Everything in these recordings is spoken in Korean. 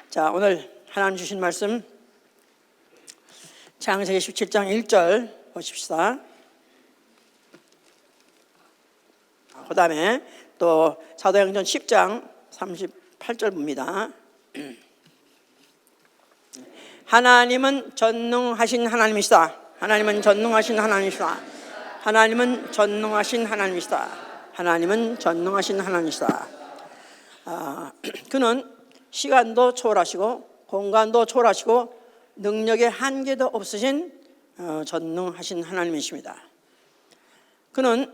자, 오늘 하나님 주신 말씀 창세기 17장 1절 보십시다. 그 다음에 또 사도행전 10장 38절 봅니다. 하나님은 전능하신 하나님이시다. 하나님은 전능하신 하나님이시다. 하나님은 전능하신 하나님이시다. 하나님은 전능하신 하나님이시다. 그는 시간도 초월하시고 공간도 초월하시고 능력의 한계도 없으신 전능하신 하나님이십니다. 그는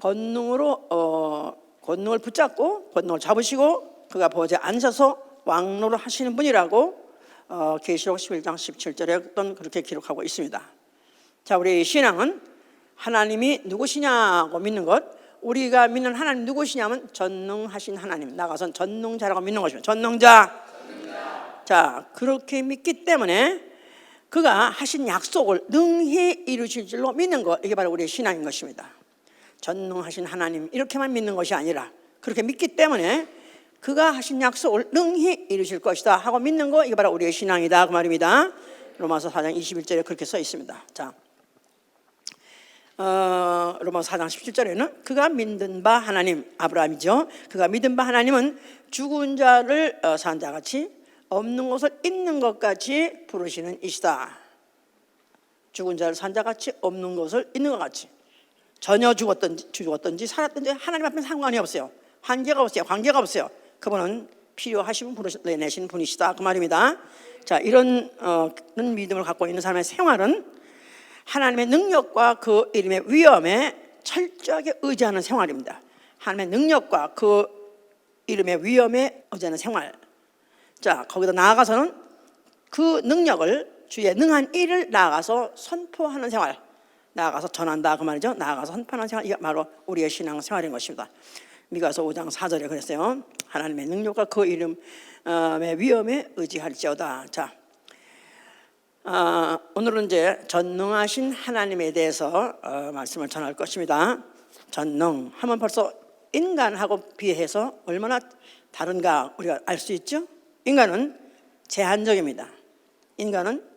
권능으로 권능을 붙잡고 권능을 잡으시고 그가 보좌에 앉아서 왕노를 하시는 분이라고 계시록 11장 17절에 그렇게 기록하고 있습니다. 자, 우리 신앙은 하나님이 누구시냐고 믿는 것, 우리가 믿는 하나님 누구시냐면 전능하신 하나님, 나가선 전능자라고 믿는 것입니다. 전능자. 자, 그렇게 믿기 때문에 그가 하신 약속을 능히 이루실 줄로 믿는 것, 이게 바로 우리의 신앙인 것입니다. 전능하신 하나님 이렇게만 믿는 것이 아니라 그렇게 믿기 때문에 그가 하신 약속을 능히 이루실 것이다 하고 믿는 거, 이게 바로 우리의 신앙이다 그 말입니다. 로마서 4장 21절에 그렇게 써 있습니다. 자, 로마서 4장 17절에는 그가 믿는 바 하나님, 아브라함이죠. 그가 믿은 바 하나님은 죽은 자를 산 자같이 없는 것을 있는 것같이 부르시는 이시다. 죽은 자를 산 자같이 없는 것을 있는 것 같이, 전혀 죽었든지 살았든지 하나님 앞에 상관이 없어요. 한계가 없어요. 관계가 없어요. 그분은 필요하시면 내내신 분이시다 그 말입니다. 자, 이런 믿음을 갖고 있는 사람의 생활은 하나님의 능력과 그 이름의 위엄에 철저하게 의지하는 생활입니다. 하나님의 능력과 그 이름의 위엄에 의지하는 생활. 자, 거기다 나아가서는 그 능력을, 주의 능한 일을 나아가서 선포하는 생활, 나아가서 전한다 그 말이죠. 나아가서 선포하는 생활, 이게 바로 우리의 신앙 생활인 것입니다. 미가서 5장 4절에 그랬어요. 하나님의 능력과 그 이름의 위엄에 의지할지어다. 자, 오늘은 이제 전능하신 하나님에 대해서 말씀을 전할 것입니다. 전능하면 벌써 인간하고 비해서 얼마나 다른가 우리가 알 수 있죠. 인간은 제한적입니다. 인간은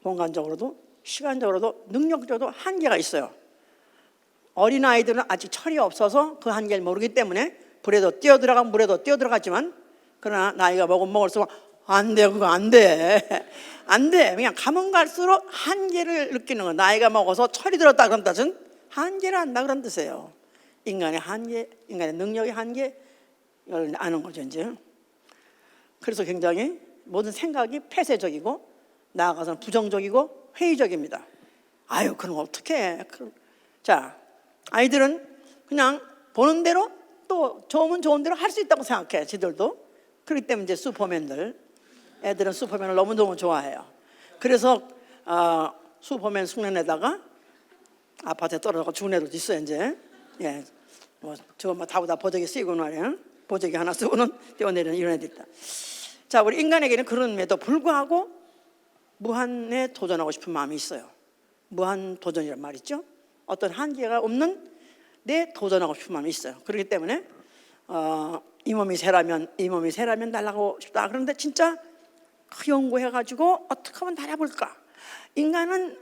공간적으로도 시간적으로도 능력적으로도 한계가 있어요. 어린아이들은 아직 철이 없어서 그 한계를 모르기 때문에 불에도 뛰어들어가면 물에도 뛰어들어가지만, 그러나 나이가 먹을수록 안 돼, 그거 안 돼. 안 돼. 그냥 가면 갈수록 한계를 느끼는 거예요. 나이가 먹어서 철이 들었다 그런 뜻은 한계를 안다 그런 뜻이에요. 인간의 한계, 인간의 능력의 한계를 아는 거죠 이제. 그래서 굉장히 모든 생각이 폐쇄적이고 나아가서는 부정적이고 회의적입니다. 아유, 그런 거 어떡해. 자, 아이들은 그냥 보는 대로 또 좋으면 좋은 대로 할 수 있다고 생각해, 지들도. 그렇기 때문에 이제 슈퍼맨들, 애들은 슈퍼맨을 너무너무 좋아해요. 그래서 슈퍼맨 숭례에다가 아파트에 떨어져서 죽은 애들도 있어요 이제. 예, 뭐 저거 뭐 다보다 보조개 쓰이고 말이에요. 보조개 하나 쓰고는 뛰어내리는 이런 애들 있다. 자, 우리 인간에게는 그럼에도 불구하고 무한에 도전하고 싶은 마음이 있어요. 무한 도전이란 말이죠. 어떤 한계가 없는 내 도전하고 싶은 마음이 있어요. 그렇기 때문에 이 몸이 새라면 날아가고 싶다. 그런데 진짜 연구해가지고 어떻게 하면 날아볼까? 인간은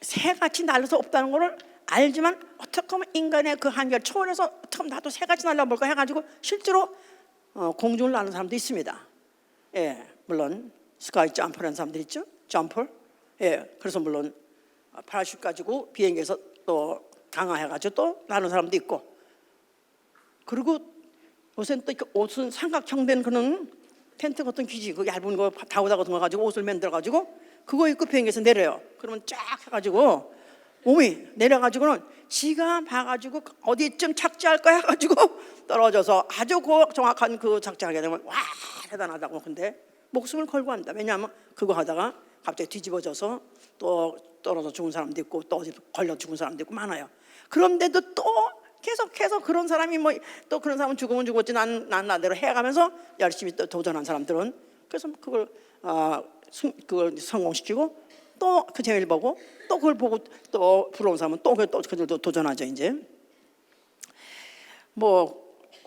새같이 날릴 수 없다는 것을 알지만 어떻게 하면 인간의 그 한계를 초월해서 어떻게 하면 나도 새같이 날아볼까 해가지고 실제로 공중을 나는 사람도 있습니다. 예, 물론 스카이 점퍼라는 사람들 있죠. 점퍼. 예, 그래서 물론 파라슈트 가지고 비행기에서 또 강화해가지고 또 나는 사람도 있고, 그리고 요새는 또 옷은 삼각형된 그런 텐트 같은 기지, 그 얇은 거 다우다 같은 거 가지고 옷을 만들어가지고 그거 입고 비행기에서 내려요. 그러면 쫙 해가지고 몸이 내려가지고는 지가 봐가지고 어디쯤 착지할 거야 해가지고 떨어져서 아주 정확한 그 착지하게 되면 와 대단하다고. 근데 목숨을 걸고 합니다. 왜냐하면 그거 하다가 갑자기 뒤집어져서 또 떨어져 죽은 사람도 있고 또 어디 걸려 죽은 사람도 있고 많아요. 그런데도 또 계속해서 그런 사람이 뭐 또 그런 사람은 죽으면 죽었지 난 나대로 해가면서 열심히 또 도전한 사람들은 그래서 그걸 성공시키고 또 그 재미를 보고 또 그걸 보고 또 부러운 사람은 또 그들도 도전하죠 이제. 뭐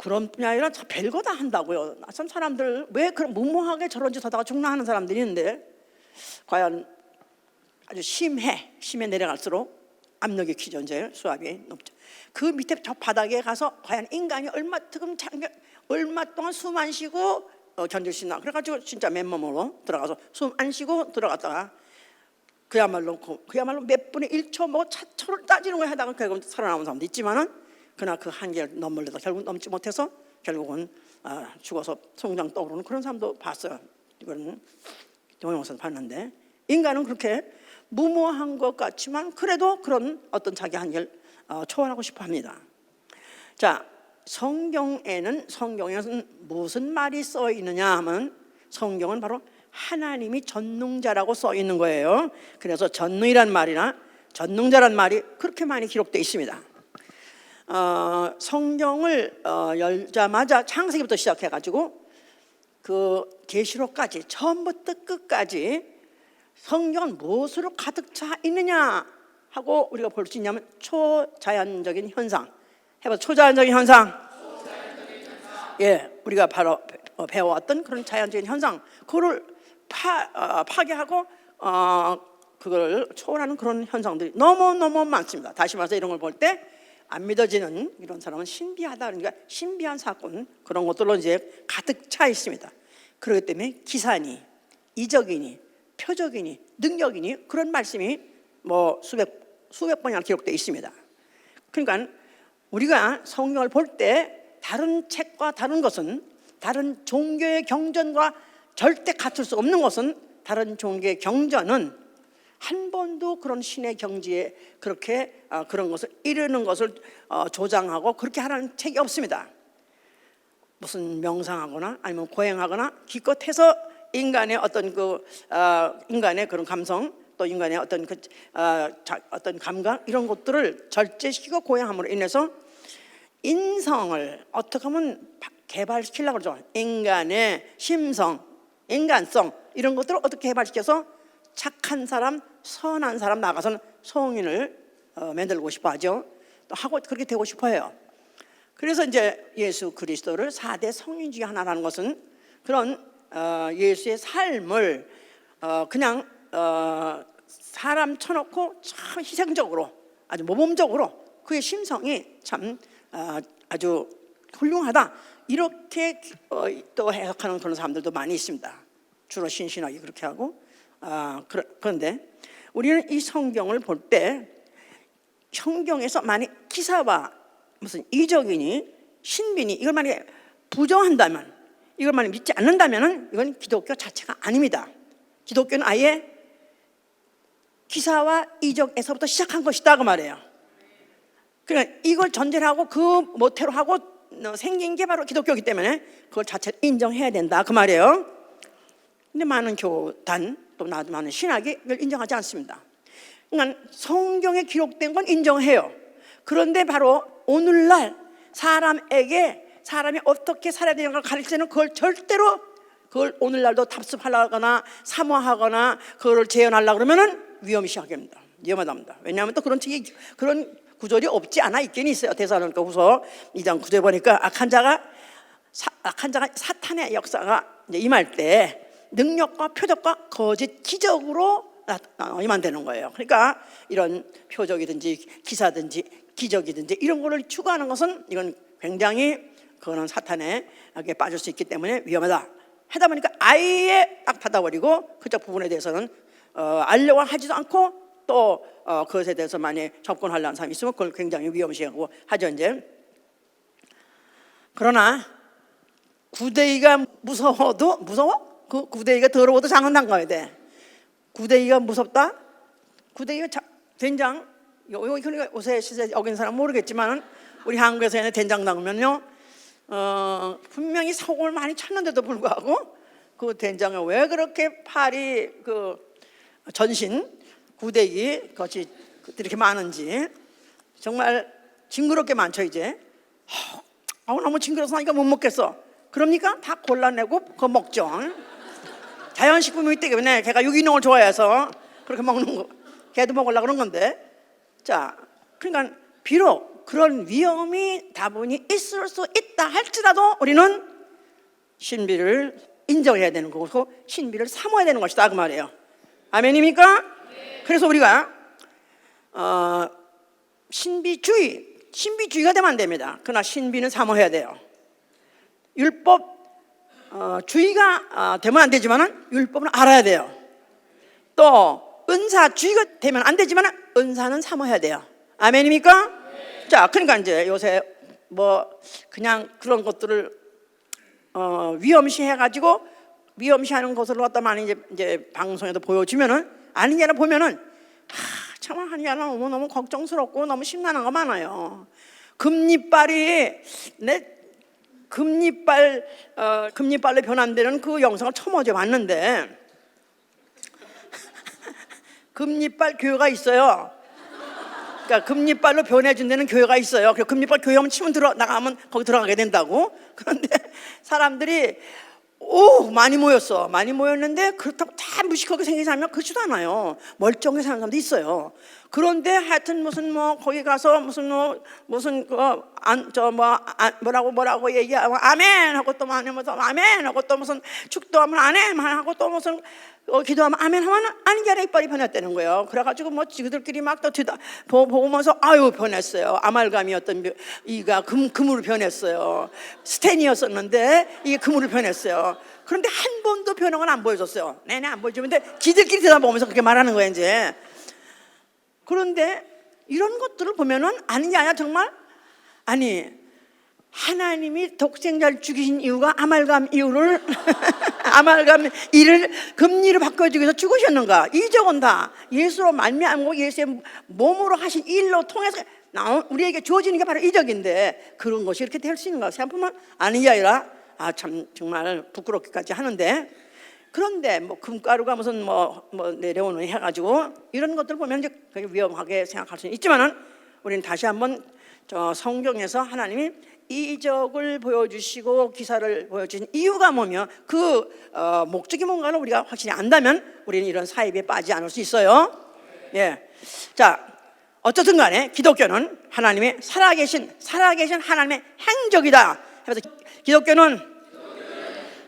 그런 뿐이 아니라 별거 다 한다고요. 참 사람들 왜 그런 무모하게 저런 짓 하다가 죽나 하는 사람들이 있는데, 과연 아주 심해 내려갈수록 압력이 키죠. 이제 수압이 높죠. 그 밑에 저 바닥에 가서 과연 인간이 얼마 동안 숨 안 쉬고 견딜 수 있나. 그래가지고 진짜 맨몸으로 들어가서 숨 안 쉬고 들어갔다가 그야말로 몇 분의 1초 뭐 차초를 따지는 거 하다가 결국 살아남은 사람도 있지만은, 그러나 그 한계를 넘으려다 결국 넘지 못해서 결국은 죽어서 송장 떠오르는 그런 사람도 봤어요. 이거는 동영상에서 봤는데, 인간은 그렇게 무모한 것 같지만 그래도 그런 어떤 자기 한계를 초월하고 싶어 합니다. 자, 성경에는 무슨 말이 써 있느냐 하면, 성경은 바로 하나님이 전능자라고 써 있는 거예요. 그래서 전능이란 말이나 전능자란 말이 그렇게 많이 기록되어 있습니다. 성경을 열자마자 창세기부터 시작해가지고 그 계시록까지 처음부터 끝까지 성경은 무엇으로 가득 차 있느냐 하고 우리가 볼 수 있냐면, 초자연적인 현상. 해봐, 초자연적인 현상. 예, 우리가 바로 배워왔던 그런 자연적인 현상, 그거를 파괴하고 그걸 초월하는 그런 현상들이 너무 많습니다. 다시 말해서 이런 걸 볼 때 안 믿어지는 이런 사람은 신비하다, 그러니까 신비한 사건, 그런 것들로 이제 가득 차 있습니다. 그렇기 때문에 기사니, 이적이니, 표적이니, 능력이니 그런 말씀이 뭐 수백 번이나 기록되어 있습니다. 그러니까 우리가 성경을 볼 때 다른 책과 다른 것은, 다른 종교의 경전과 절대 같을 수 없는 것은, 다른 종교의 경전은 한 번도 그런 신의 경지에 그렇게 그런 것을 이루는 것을 조장하고 그렇게 하라는 책이 없습니다. 무슨 명상하거나 아니면 고행하거나 기껏해서 인간의 어떤 인간의 그런 감성, 또 인간의 어떤 어떤 감각, 이런 것들을 절제시키고 고행함으로 인해서 인성을 어떻게 하면 개발시키려고 그러죠. 인간의 심성, 인간성, 이런 것들을 어떻게 개발시켜서 착한 사람, 선한 사람, 나가서는 성인을 만들고 싶어 하죠. 또 하고 그렇게 되고 싶어 해요. 그래서 이제 예수 그리스도를 4대 성인 중에 하나라는 것은, 그런 예수의 삶을 그냥 사람 쳐놓고 참 희생적으로, 아주 모범적으로 그의 심성이 참 아주 훌륭하다, 이렇게 또 해석하는 그런 사람들도 많이 있습니다. 주로 신신하게 그렇게 하고. 그런데 우리는 이 성경을 볼 때, 성경에서 만약 기사와 무슨 이적이니 신비니 이걸 만약 부정한다면, 이걸 만약 믿지 않는다면 이건 기독교 자체가 아닙니다. 기독교는 아예 기사와 이적에서부터 시작한 것이다 그 말이에요. 그러니까 이걸 전제로 하고 그 모태로 하고 생긴 게 바로 기독교이기 때문에 그걸 자체를 인정해야 된다 그 말이에요. 근데 많은 교단, 또 많은 신학이 이걸 인정하지 않습니다. 그러니까 성경에 기록된 건 인정해요. 그런데 바로 오늘날 사람이 어떻게 살아야 되는 걸 가르치는, 그걸 절대로 그걸 오늘날도 답습하거나 사모하거나 그걸 재현하려고 그러면은 위험시하게입니다. 위험하답니다. 왜냐하면 또 그런 구절이 없지 않아 있긴 있어요. 데살로니가 후서 2장 9절 보니까 악한 자가 사탄의 역사가 이제 임할 때 능력과 표적과 거짓 기적으로 임한다는 거예요. 그러니까 이런 표적이든지 기사든지 기적이든지 이런 거를 추구하는 것은, 이건 굉장히 그거는 사탄에게 빠질 수 있기 때문에 위험하다. 하다 보니까 아예 딱 닫아버리고 그쪽 부분에 대해서는 알려고 하지도 않고, 또 그것에 대해서 많이 접근하려는 사람이 있으면 그걸 굉장히 위험시하고 하죠 이제. 그러나 구데기가 무서워도, 그 구데기가 더러워도 장은 담가야 돼. 구데기가 무섭다? 구데기가 된장, 그러니까 요새 시세 어긴 사람 모르겠지만 우리 한국에서는 된장 담으면요 분명히 소금을 많이 쳤는데도 불구하고 그 된장에 왜 그렇게 팔이 전신 구데기 것이 이렇게 많은지 정말 징그럽게 많죠 이제. 너무 징그러서 하니까 못 먹겠어. 그럽니까? 다 골라내고 그거 먹죠. 자연식품이기 때문에 걔가 유기농을 좋아해서 그렇게 먹는 거, 걔도 먹으려고 그런 건데. 자, 그러니까 비록 그런 위험이 다분히 있을 수 있다 할지라도 우리는 신비를 인정해야 되는 거고 신비를 사모해야 되는 것이다 그 말이에요. 아멘입니까? 그래서 우리가 신비주의가 되면 안 됩니다. 그러나 신비는 사모해야 돼요. 율법 주의가 되면 안 되지만 율법은 알아야 돼요. 또 은사주의가 되면 안 되지만 은사는 사모해야 돼요. 아멘입니까? 자, 그러니까 이제 요새 뭐 그냥 그런 것들을 위험시해가지고 위험시하는 것을 갖다 많이 이제 방송에도 보여주면은 아닌 게 아니라 보면은 참 하는 게 아니라 너무 걱정스럽고 너무 심란한 거 많아요. 금리빨로 변환되는 그 영상을 처음 어제 봤는데 금리빨 교회가 있어요. 그러니까 금리빨로 변해준다는 교회가 있어요. 그래서 금리빨 교회 한번 치면 나가면 거기 들어가게 된다고. 그런데 사람들이 많이 모였어. 많이 모였는데 그렇다고 다 무식하게 생긴 사람이 그렇지도 않아요. 멀쩡하게 사는 사람도 있어요. 그런데 하여튼 무슨 뭐 거기 가서 뭐라고 얘기하고 아멘 하고 또 아멘 하고 또 무슨 축도하면 아멘 하고 또 무슨 기도하면 아멘 하면 아닌 게 아니라 이빨이 변했다는 거예요. 그래가지고 뭐 지그들끼리 막 또 보면서 아유 변했어요. 아말감이었던 이가 금으로 변했어요. 스텐이었었는데 이게 금으로 변했어요. 그런데 한 번도 변한 건 안 보여줬어요. 내내 안 보여주는데 지들끼리 대답하면서 그렇게 말하는 거예요 이제. 그런데 이런 것들을 보면은 아닌 게 아니라 정말 하나님이 독생자를 죽이신 이유가 아말감 이유를 아말감 이를 금리로 바꿔주기 위해서 죽으셨는가? 이적은 다 예수로 말미암고 예수의 몸으로 하신 일로 통해서 우리에게 주어지는 게 바로 이적인데 그런 것이 이렇게 될 수 있는가 생각하면 아닌 게 아니라 참 정말 부끄럽기까지 하는데 그런데 뭐 금가루가 무슨 뭐 내려오는 해가지고 이런 것들 보면 이제 위험하게 생각할 수는 있지만은 우리는 다시 한번 성경에서 하나님이 이적을 보여주시고 기사를 보여주신 이유가 뭐며 그 목적이 뭔가를 우리가 확실히 안다면 우리는 이런 사입에 빠지지 않을 수 있어요. 예. 자, 어쨌든 간에 기독교는 하나님의 살아계신 하나님의 행적이다. 그래서 기독교는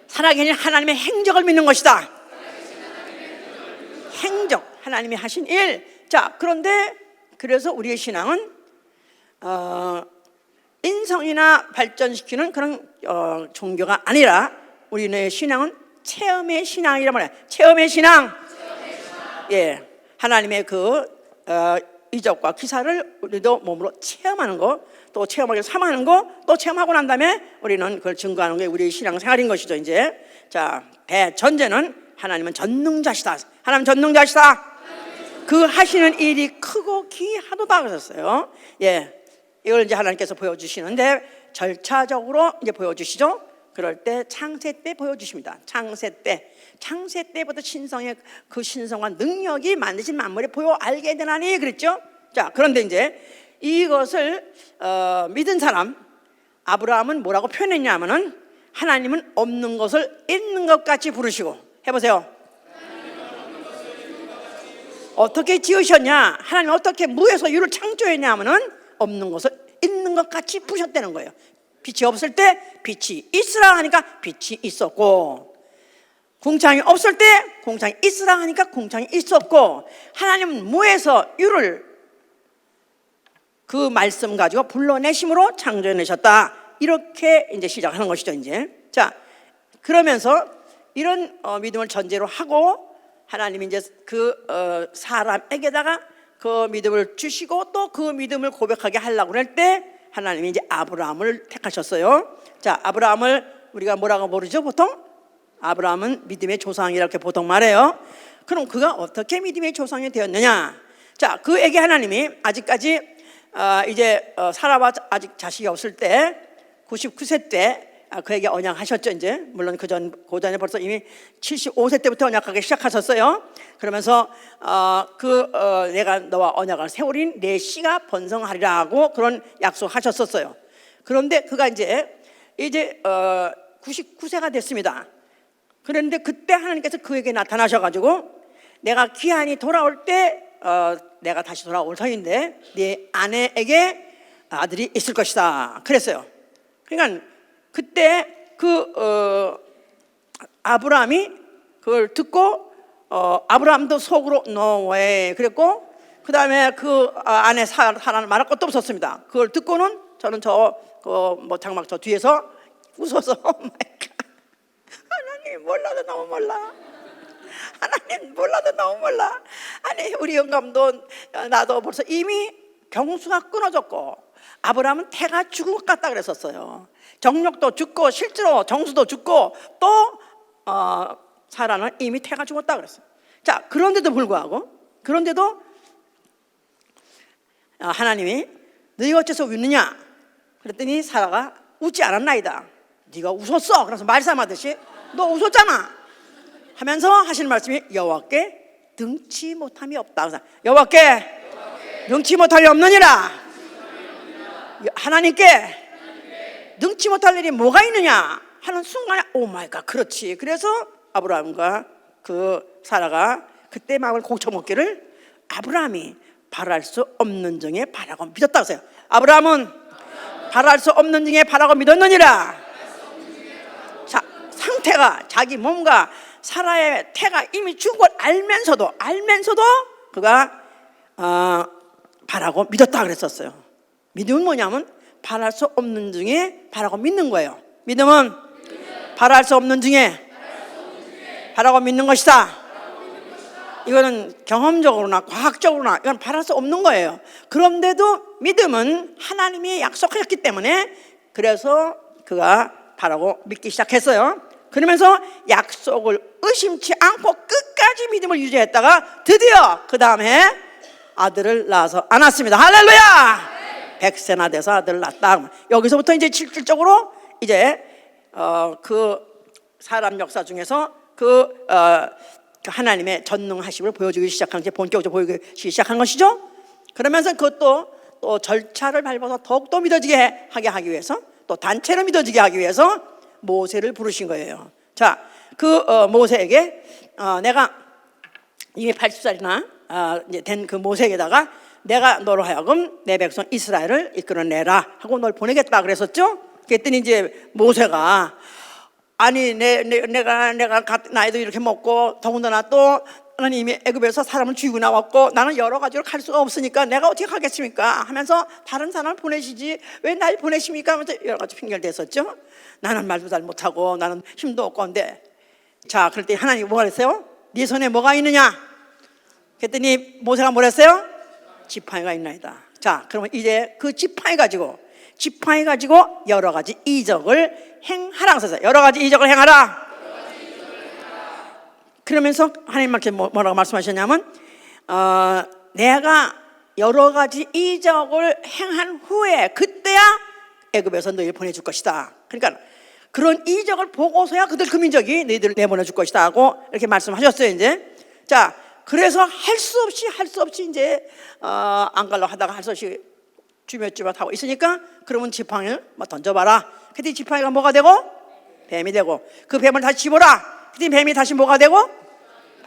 살아계신 하나님의 행적을 믿는 것이다. 행적, 하나님이 하신 일. 자, 그런데 그래서 우리의 신앙은 인성이나 발전시키는 그런 종교가 아니라 우리의 신앙은 체험의 신앙이란 말이에요. 체험의 신앙. 예, 하나님의 그 이적과 기사를 우리도 몸으로 체험하는 거, 또 체험하게 삼하는 거, 또 체험하고 난 다음에 우리는 그걸 증거하는 게 우리의 신앙생활인 것이죠. 이제 자, 대전제는 하나님은 전능자시다. 하나님 전능자시다. 그 하시는 일이 크고 귀하도다 그러셨어요. 예. 이걸 이제 하나님께서 보여주시는데 절차적으로 이제 보여주시죠. 그럴 때 창세 때 보여주십니다. 창세 때부터 신성의 그 신성한 능력이 만드신 만물에 보여 알게 되나니 그랬죠. 자, 그런데 이제 이것을 믿은 사람 아브라함은 뭐라고 표현했냐면은 하나님은 없는 것을 있는 것 같이 부르시고 해보세요. 어떻게 지으셨냐? 하나님 어떻게 무에서 유를 창조했냐면은 없는 것을 있는 것 같이 부셨다는 거예요. 빛이 없을 때 빛이 있으라 하니까 빛이 있었고, 궁창이 없을 때 궁창이 있으라 하니까 궁창이 있었고, 하나님은 무에서 유를 그 말씀 가지고 불러내심으로 창조해내셨다. 이렇게 이제 시작하는 것이죠. 이제 자, 그러면서 이런 믿음을 전제로 하고 하나님이 이제 그 사람에게다가 그 믿음을 주시고 또 그 믿음을 고백하게 하려고 할 때 하나님이 이제 아브라함을 택하셨어요. 자, 아브라함을 우리가 뭐라고 부르죠? 보통 아브라함은 믿음의 조상이라고 보통 말해요. 그럼 그가 어떻게 믿음의 조상이 되었느냐? 자, 그에게 하나님이 아직까지 이제 사라와 아직 자식이 없을 때 99세 때 그에게 언약하셨죠. 이제 물론 그 전에 벌써 이미 75세 때부터 언약하기 시작하셨어요. 그러면서 내가 너와 언약을 세우리니 내 씨가 번성하리라고 그런 약속하셨었어요. 그런데 그가 이제 99세가 됐습니다. 그런데 그때 하나님께서 그에게 나타나셔가지고 내가 귀환이 돌아올 때 내가 다시 돌아올 터인데 네 아내에게 아들이 있을 것이다 그랬어요. 그러니까 그때 아브라함이 그걸 듣고 아브라함도 속으로 no way 그랬고, 그 다음에 그 안에 사라는 말할 것도 없었습니다. 그걸 듣고는 저는 장막 저 뒤에서 웃어서 하나님 몰라도 너무 몰라. 하나님 몰라도 너무 몰라. 아니 우리 영감도 나도 벌써 이미 경수가 끊어졌고 아브라함은 태가 죽은 것 같다 그랬었어요. 정력도 죽고 실제로 정수도 죽고 또 사라는 이미 태가 죽었다 그랬어요. 자, 그런데도 불구하고 하나님이 너희가 어째서 웃느냐 그랬더니 사라가 웃지 않았나이다. 네가 웃었어. 그래서 말싸움하듯이 너 웃었잖아 하면서 하시는 말씀이 여호와께 능치 못함이 없다. 그래서 여호와께 능치 못함이 없느니라. 하나님께 능치 못할 일이 뭐가 있느냐 하는 순간에 오 마이 갓 그렇지. 그래서 아브라함과 그 사라가 그때 마음을 고쳐먹기를 아브라함이 바랄 수 없는 중에 바라고 믿었다고 하세요. 아브라함은 바랄 수 없는 중에 바라고 믿었느니라. 자, 상태가 자기 몸과 사라의 태가 이미 죽은 걸 알면서도 그가 바라고 믿었다 그랬었어요. 믿음은 뭐냐면 바랄 수 없는 중에 바라고 믿는 거예요. 믿음은 바랄 수 없는 중에 바라고 믿는 것이다. 이거는 경험적으로나 과학적으로나 이건 바랄 수 없는 거예요. 그런데도 믿음은 하나님이 약속하셨기 때문에 그래서 그가 바라고 믿기 시작했어요. 그러면서 약속을 의심치 않고 끝까지 믿음을 유지했다가 드디어 그 다음에 아들을 낳아서 안았습니다. 할렐루야! 100세나 돼서 아들을 낳았다. 여기서부터 이제 실질적으로 이제 그 사람 역사 중에서 그 하나님의 전능하심을 보여주기 시작한 게 본격적으로 보여주기 시작한 것이죠. 그러면서 그것도 또 절차를 밟아서 더욱더 믿어지게 하게 하기 위해서 또 단체로 믿어지게 하기 위해서 모세를 부르신 거예요. 자, 그 모세에게 내가 이미 80살이나 이제 된 그 모세에게다가 내가 너로 하여금 내 백성 이스라엘을 이끌어내라 하고 널 보내겠다 그랬었죠. 그랬더니 이제 모세가 아니 내가 나이도 이렇게 먹고 더군다나 또 나는 이미 애굽에서 사람을 죽이고 나왔고 나는 여러 가지로 갈 수가 없으니까 내가 어떻게 가겠습니까 하면서 다른 사람을 보내시지 왜 날 보내십니까 하면서 여러 가지 핑계를 댔었죠. 나는 말도 잘 못하고 나는 힘도 없고 한데. 자, 그럴 때 하나님이 뭐가 그랬어요? 네 손에 뭐가 있느냐 그랬더니 모세가 뭐랬어요? 지팡이가 있나이다. 자, 그러면 이제 그 지팡이 가지고 여러 가지 이적을 행하라 그랬어요. 여러 가지 이적을 행하라. 그러면서 하나님께 뭐라고 말씀하셨냐면 내가 여러 가지 이적을 행한 후에 그때야 애굽에서 너희를 보내줄 것이다. 그러니까 그런 이적을 보고서야 그들 그 민족이 너희들을 내보내줄 것이다 하고 이렇게 말씀하셨어요. 이제 자, 그래서 할 수 없이 이제 안 가려고 하다가 할 수 없이 주몇주몇 하고 있으니까 그러면 지팡이를 던져봐라. 그때 지팡이가 뭐가 되고? 뱀이 되고. 그 뱀을 다시 집어라. 그때 뱀이 다시 뭐가 되고?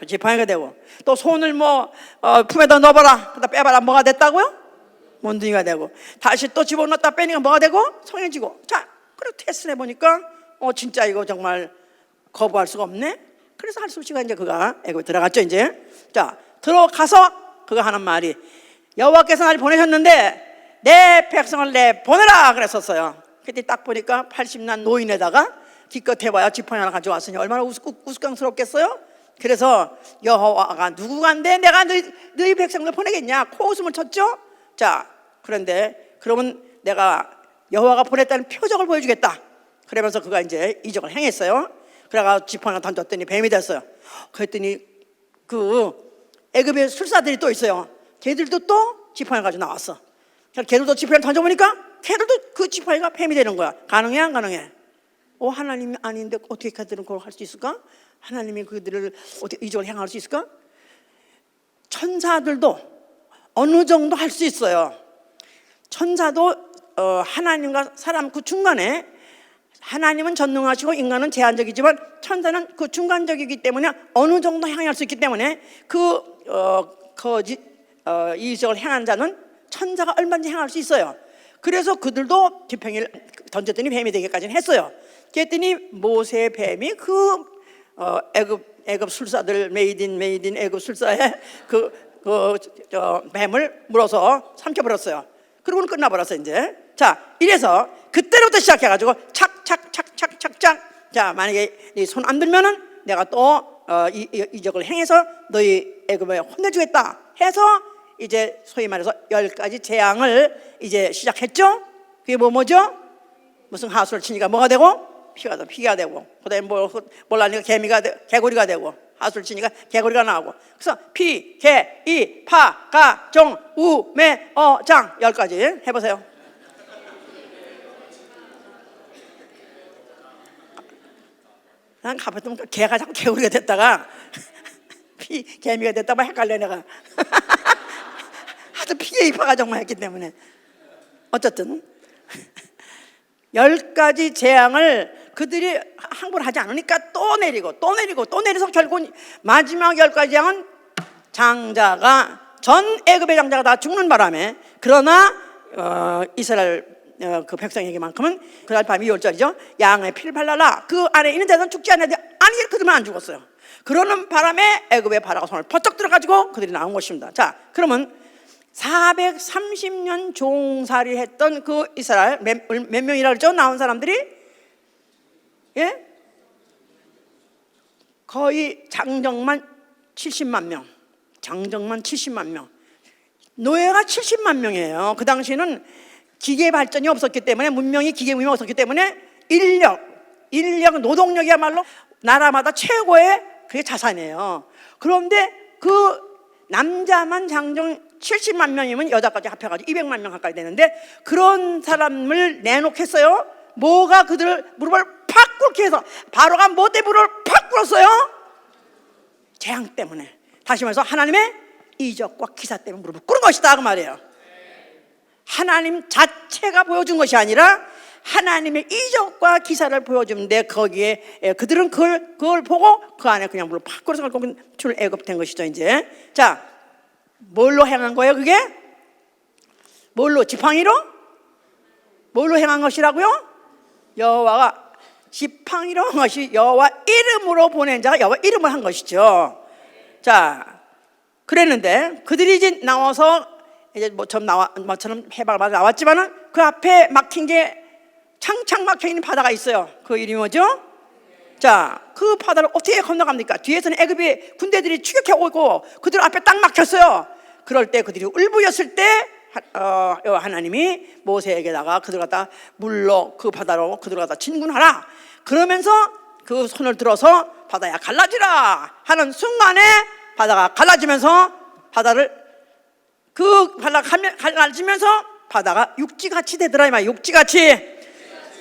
지팡이가 되고. 또 손을 품에다 넣어봐라. 그러다 빼봐라. 뭐가 됐다고요? 몬둥이가 되고. 다시 또 집어넣었다 빼니까 뭐가 되고? 성해지고. 자, 그리고 테스트를 해보니까 진짜 이거 정말 거부할 수가 없네. 그래서 할 수 없이 이제 그가 애굽에 들어갔죠. 이제 자, 들어가서 그가 하는 말이 여호와께서 나를 보내셨는데 내 백성을 내보내라 그랬었어요. 그때 딱 보니까 80난 노인에다가 기껏 해봐야 지팡이 하나 가져왔으니 얼마나 우스꽝스럽겠어요. 그래서 여호와가 누구간데 내가 너희 백성을 보내겠냐 코웃음을 쳤죠. 자, 그런데 그러면 내가 여호와가 보냈다는 표적을 보여주겠다. 그러면서 그가 이제 이적을 행했어요. 그래가 지팡이를 던졌더니 뱀이 됐어요. 그랬더니 그 애굽의 술사들이 또 있어요. 걔들도 또 지팡이를 가지고 나왔어. 걔들도 지팡이를 던져보니까 걔들도 그 지팡이가 뱀이 되는 거야. 가능해 안 가능해? 하나님이 아닌데 어떻게 걔들은 그걸 할 수 있을까? 하나님이 그들을 어떻게 이적을 행할 수 있을까? 천사들도 어느 정도 할 수 있어요. 천사도 하나님과 사람 그 중간에 하나님은 전능하시고 인간은 제한적이지만 천사는 그 중간적이기 때문에 어느 정도 행할 수 있기 때문에 이적을 행한 자는 천사가 얼마든지 행할 수 있어요. 그래서 그들도 지팡이를 던졌더니 뱀이 되기까지는 했어요. 그랬더니 모세 뱀이 애굽 술사들 메이드 인 애굽 술사의 뱀을 물어서 삼켜버렸어요. 그러고는 끝나버렸어요 이제. 자, 이래서 그때부터 시작해가지고 착착착착착착. 자, 만약에 네 손 안 들면은 내가 또 이적을 행해서 너희 애굽에 혼내주겠다 해서 이제 소위 말해서 10가지 재앙을 이제 시작했죠. 그게 뭐죠? 무슨 하수를 치니까 뭐가 되고? 피가 되고, 그다음에 몰라니까 개구리가 되고, 하수를 치니까 개구리가 나오고. 그래서 피, 개, 이, 파, 가, 종, 우, 매, 장 10가지 해보세요. 난 가봤더니 개가 자꾸 개구리가 됐다가 개미가 됐다가 헷갈려 내가. 하도 피에 입화가 정말 했기 때문에. 어쨌든 10가지 재앙을 그들이 항복을 하지 않으니까 또 내려서 결국 마지막 10가지 재앙은 장자가 전 애굽의 장자가 다 죽는 바람에, 그러나 이스라엘 그 백성에게만큼은 그날 밤이 2월절이죠. 양의 피를 발라라. 그 안에 있는 데는 죽지 않는데 아니 그들만 안 죽었어요. 그러는 바람에 애굽의 바다가 손을 번쩍 들어가지고 그들이 나온 것입니다. 자, 그러면 430년 종살이 했던 그 이스라엘 몇 명이라 그랬죠? 나온 사람들이 예? 거의 장정만 70만 명, 장정만 70만 명, 노예가 70만 명이에요. 그 당시에는 기계 발전이 없었기 때문에, 문명이 기계 문명이 없었기 때문에 인력, 노동력이야말로 나라마다 최고의 그게 자산이에요. 그런데 그 남자만 장정 70만 명이면 여자까지 합해가지고 200만 명 가까이 되는데, 그런 사람을 내놓겠어요? 뭐가 그들을 무릎을 팍 꿇게 해서, 바로가 뭐 때문에 무릎을 팍 꿇었어요? 재앙 때문에. 다시 말해서 하나님의 이적과 기사 때문에 무릎을 꿇은 것이다 그 말이에요. 하나님 자체가 보여준 것이 아니라 하나님의 이적과 기사를 보여주는데, 거기에 그들은 그걸 보고 그 안에 그냥 물을 팍 끓여서 출애굽된 것이죠 이제. 자, 뭘로 행한 거예요 그게? 뭘로? 지팡이로? 뭘로 행한 것이라고요? 여호와가 지팡이로 한 것이 여호와 이름으로 보낸 자가 여호와 이름을 한 것이죠. 자, 그랬는데 그들이 이제 나와서 이제 뭐처럼 해방을 나왔지만은 그 앞에 막힌 게 창창 막혀 있는 바다가 있어요. 그 이름이 뭐죠? 자, 그 바다를 어떻게 건너갑니까? 뒤에서는 애굽의 군대들이 추격해 오고 있고 그들 앞에 딱 막혔어요. 그럴 때 그들이 울부짖었을 때 하나님이 모세에게다가 그들 갖다 물로 그 바다로 그들 갖다 진군하라. 그러면서 그 손을 들어서 바다야 갈라지라 하는 순간에 바다가 갈라지면서 갈라지면서 바다가 육지같이 되더라 이 말이야. 육지같이.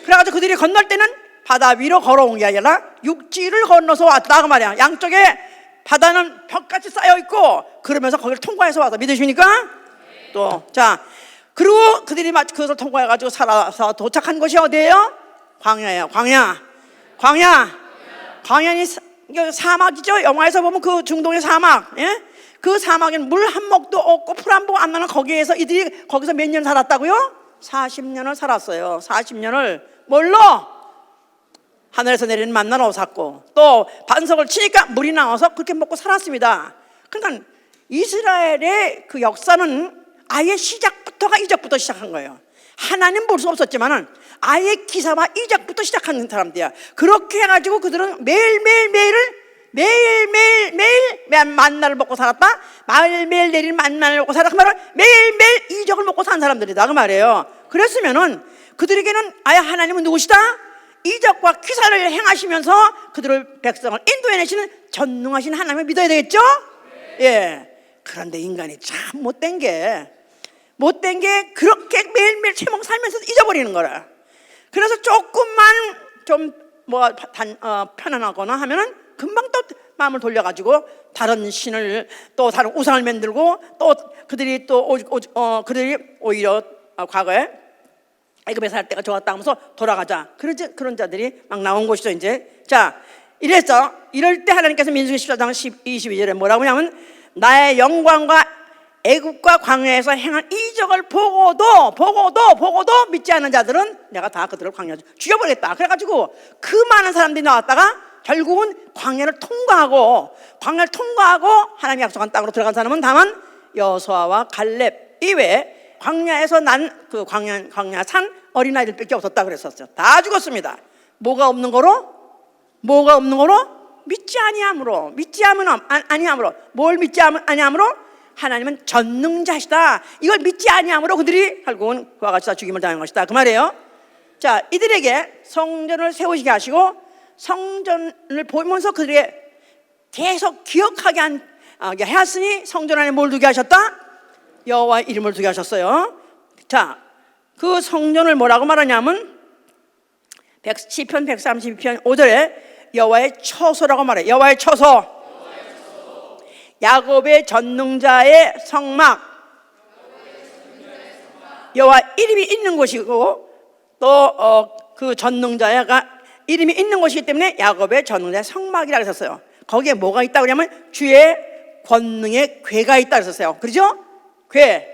그래가지고 그들이 건널 때는 바다 위로 걸어온 게 아니라 육지를 건너서 왔다 그 말이야. 양쪽에 바다는 벽같이 쌓여 있고, 그러면서 거기를 통과해서 와서 믿으십니까? 또, 자, 그리고 그들이 그것을 통과해가지고 살아서 도착한 곳이 어디예요? 광야예요. 광야는 사막이죠. 영화에서 보면 그 중동의 사막, 예? 그 사막에는 물 한 모금도 없고 풀 한 모금 안 나는 거기에서 이들이 거기서 몇 년 살았다고요? 40년을 살았어요. 40년을 뭘로? 하늘에서 내리는 만나는 오샀고, 또 반석을 치니까 물이 나와서 그렇게 먹고 살았습니다. 그러니까 이스라엘의 그 역사는 아예 시작부터가 이적부터 시작한 거예요. 하나님 볼 수 없었지만은 아예 기사와 이적부터 시작하는 사람들이야. 그렇게 해가지고 그들은 매일매일 만나를 먹고 살았다. 매일매일 내리는 만나를 먹고 살았다. 그 말은 매일매일 이적을 먹고 사는 사람들이다 그 말이에요. 그랬으면은 그들에게는 아예 하나님은 누구시다? 이적과 기사를 행하시면서 그들을 백성을 인도해내시는 전능하신 하나님을 믿어야 되겠죠? 예. 그런데 인간이 참 못된 게 그렇게 매일매일 채먹 살면서 잊어버리는 거라. 그래서 조금만 좀 편안하거나 하면은 금방 또 마음을 돌려가지고 다른 신을 또 다른 우상을 만들고, 또 그들이 오히려 과거에 애굽에 살 때가 좋았다 하면서 돌아가자. 그런 자들이 막 나온 것이죠 이제. 자, 이럴 때 하나님께서 민수기 14장 22절에 뭐라고 하냐면, 나의 영광과 애굽과 광야에서 행한 이적을 보고도 믿지 않는 자들은 내가 다 그들을 광야에서 죽여버리겠다. 그래가지고 그 많은 사람들이 나왔다가 결국은 광야를 통과하고 하나님이 약속한 땅으로 들어간 사람은 다만 여호수아와 갈렙 이외에 광야에서 난 그 광야 산 어린아이들밖에 없었다 그랬었죠. 다 죽었습니다. 뭐가 없는 거로? 믿지 아니함으로. 뭘 믿지 아니함으로? 하나님은 전능자시다. 이걸 믿지 아니함으로 그들이 결국은 그와 같이 다 죽임을 당한 것이다. 그 말이에요. 자, 이들에게 성전을 세우시게 하시고 성전을 보면서 그들에게 계속 기억하게 하였으니 성전 안에 뭘 두게 하셨다? 여호와의 이름을 두게 하셨어요. 자, 그 성전을 뭐라고 말하냐면 시편 132편 5절에 여호와의 처소라고 말해요. 여호와의 처소, 야곱의 전능자의 성막, 여호와 이름이 있는 곳이고 또 그 전능자가 이름이 있는 곳이기 때문에 야곱의 전능자의 성막이라고 했었어요. 거기에 뭐가 있다고 그러냐면 주의 권능의 궤가 있다고 했었어요. 그렇죠? 궤,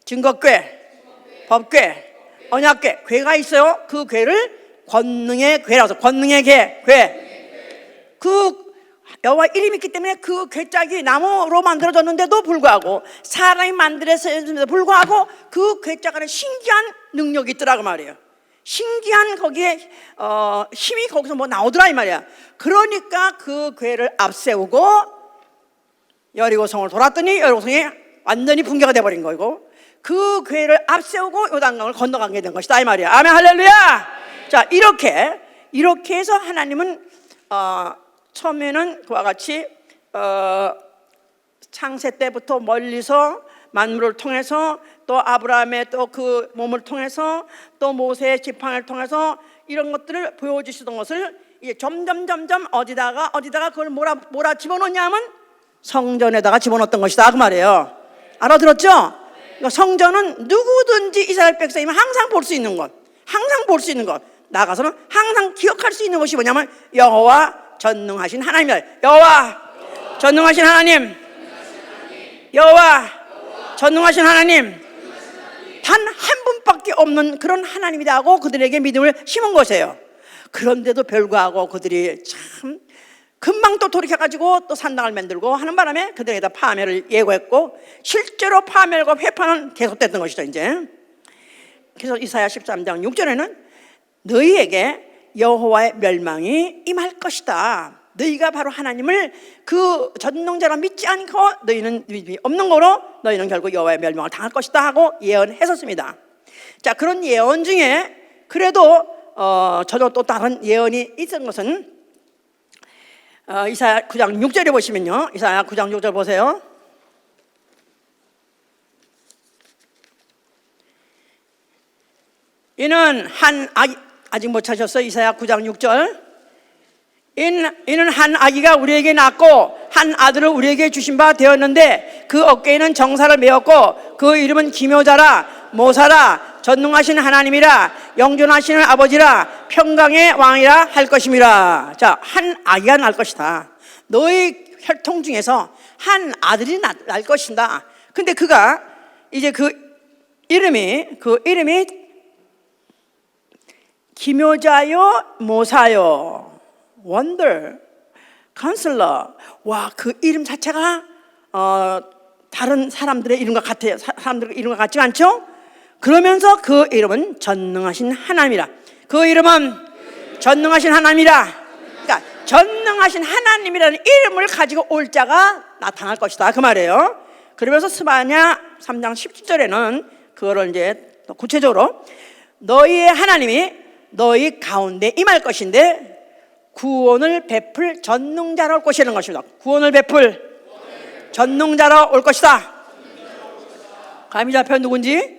증거궤, 법궤, 언약궤, 궤가 있어요. 그 궤를 권능의 궤라고 해서 권능의 궤. 그 여호와 이름이 있기 때문에 그 궤짝이 나무로 만들어졌는데도 불구하고 사람이 만들었음에도 불구하고 그 궤짝 안에 신기한 능력이 있더라고 말이에요. 신기한 거기에 힘이 거기서 뭐 나오더라 이 말이야. 그러니까 그 궤를 앞세우고 여리고성을 돌았더니 여리고성이 완전히 붕괴가 돼버린 거고 그 궤를 앞세우고 요단강을 건너가게 된 것이다 이 말이야. 아멘 할렐루야. 자, 이렇게 해서 하나님은 처음에는 그와 같이 창세 때부터 멀리서 만물을 통해서 또 아브라함의 또 그 몸을 통해서 또 모세의 지팡이를 통해서 이런 것들을 보여주시던 것을 이제 점점 어디다가 그걸 뭐라 집어넣냐면 성전에다가 집어넣었던 것이다 그 말이에요. 알아들었죠? 성전은 누구든지 이스라엘 백성이면 항상 볼 수 있는 것, 나가서는 항상 기억할 수 있는 것이 뭐냐면 여호와 전능하신 하나님이다. 여호와 전능하신 하나님, 여호와 전능하신 하나님, 단 한 분밖에 없는 그런 하나님이다 하고 그들에게 믿음을 심은 것이에요. 그런데도 불구하고 그들이 참 금방 또 돌이켜가지고 또 산당을 만들고 하는 바람에 그들에게다 파멸을 예고했고 실제로 파멸과 회파는 계속됐던 것이죠. 이제 그래서 이사야 13장 6절에는 너희에게 여호와의 멸망이 임할 것이다. 너희가 바로 하나님을 그 전능자로 믿지 않고 너희는 믿음이 없는 거로 너희는 결국 여호와의 멸망을 당할 것이다 하고 예언했었습니다. 자, 그런 예언 중에 그래도 전혀 또 다른 예언이 있었던 것은 이사야 9장 6절에 보시면요. 이사야 9장 6절 보세요. 이는 한 아직 못 찾으셨어요? 이사야 9장 6절. 이는 한 아기가 우리에게 낳고 한 아들을 우리에게 주신 바 되었는데 그 어깨에는 정사를 메었고 그 이름은 기묘자라 모사라 전능하신 하나님이라 영존하시는 아버지라 평강의 왕이라 할 것임이라. 자, 한 아기가 날 것이다. 너희 혈통 중에서 한 아들이 날 것이다. 근데 그가 이제 그 이름이 기묘자요 모사요 원더 카운슬러. 와, 그 이름 자체가 다른 사람들의 이름과 같아요. 사람들의 이름과 같지 않죠? 그러면서 그 이름은 전능하신 하나님이라. 그 이름은 전능하신 하나님이라. 그러니까 전능하신 하나님이라는 이름을 가지고 올 자가 나타날 것이다 그 말이에요. 그러면서 스바냐 3장 17절에는 그거를 이제 구체적으로 너희의 하나님이 너희 가운데 임할 것인데 구원을 베풀 전능자로 올 것이라는 것입니다. 구원을 베풀 전능자로 올 것이다. 감이 잡혀 누군지?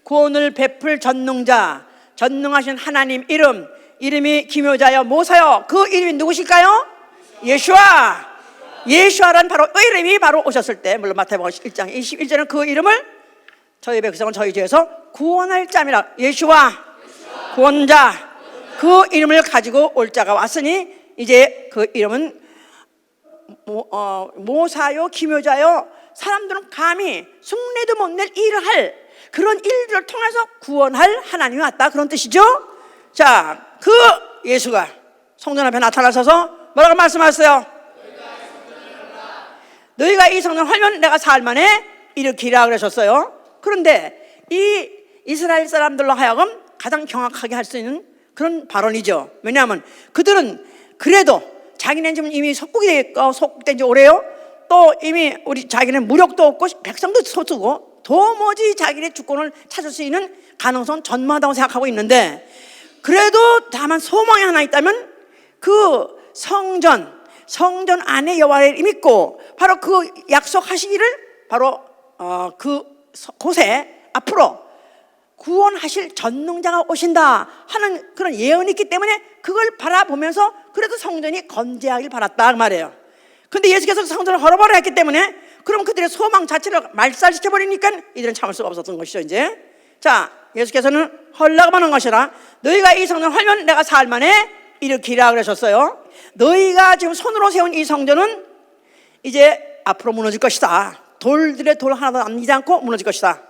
구원을 베풀 전능자, 전능하신 하나님 이름이 기묘자여 모사여. 그 이름이 누구실까요? 예수아라는 바로 이름이 바로 오셨을 때, 물론 마태복음 1장 21절은 그 이름을 저희 백성을 저희 죄에서 구원할 자입니다. 예수아 구원자. 그 이름을 가지고 올 자가 왔으니 이제 그 이름은 모사요 기묘자요 사람들은 감히 흉내도 못 낼 일을 할 그런 일들을 통해서 구원할 하나님이 왔다, 그런 뜻이죠. 자, 그 예수가 성전 앞에 나타나셔서 뭐라고 말씀하셨어요? 너희가 이 성전을 헐면 내가 사흘 만에 일으키라 그러셨어요. 그런데 이 이스라엘 사람들로 하여금 가장 경악하게 할 수 있는 그런 발언이죠. 왜냐하면 그들은 그래도 자기는 지금 이미 속국된 지 오래요. 또 이미 우리 자기는 무력도 없고 백성도 소수고 도무지 자기네 주권을 찾을 수 있는 가능성은 전무하다고 생각하고 있는데, 그래도 다만 소망이 하나 있다면 그 성전 안에 여호와를 믿고 바로 그 약속하시기를 바로 그곳에 앞으로 구원하실 전능자가 오신다 하는 그런 예언이 있기 때문에 그걸 바라보면서 그래도 성전이 건재하길 바랐다 그 말이에요. 근데 예수께서 성전을 헐어버려 했기 때문에 그럼 그들의 소망 자체를 말살시켜버리니까 이들은 참을 수가 없었던 것이죠. 이제 자, 예수께서는 헐라고 하는 것이라 너희가 이 성전을 헐면 내가 사흘 만에 일으키라 그러셨어요. 너희가 지금 손으로 세운 이 성전은 이제 앞으로 무너질 것이다. 돌들의 돌 하나도 남기지 않고 무너질 것이다.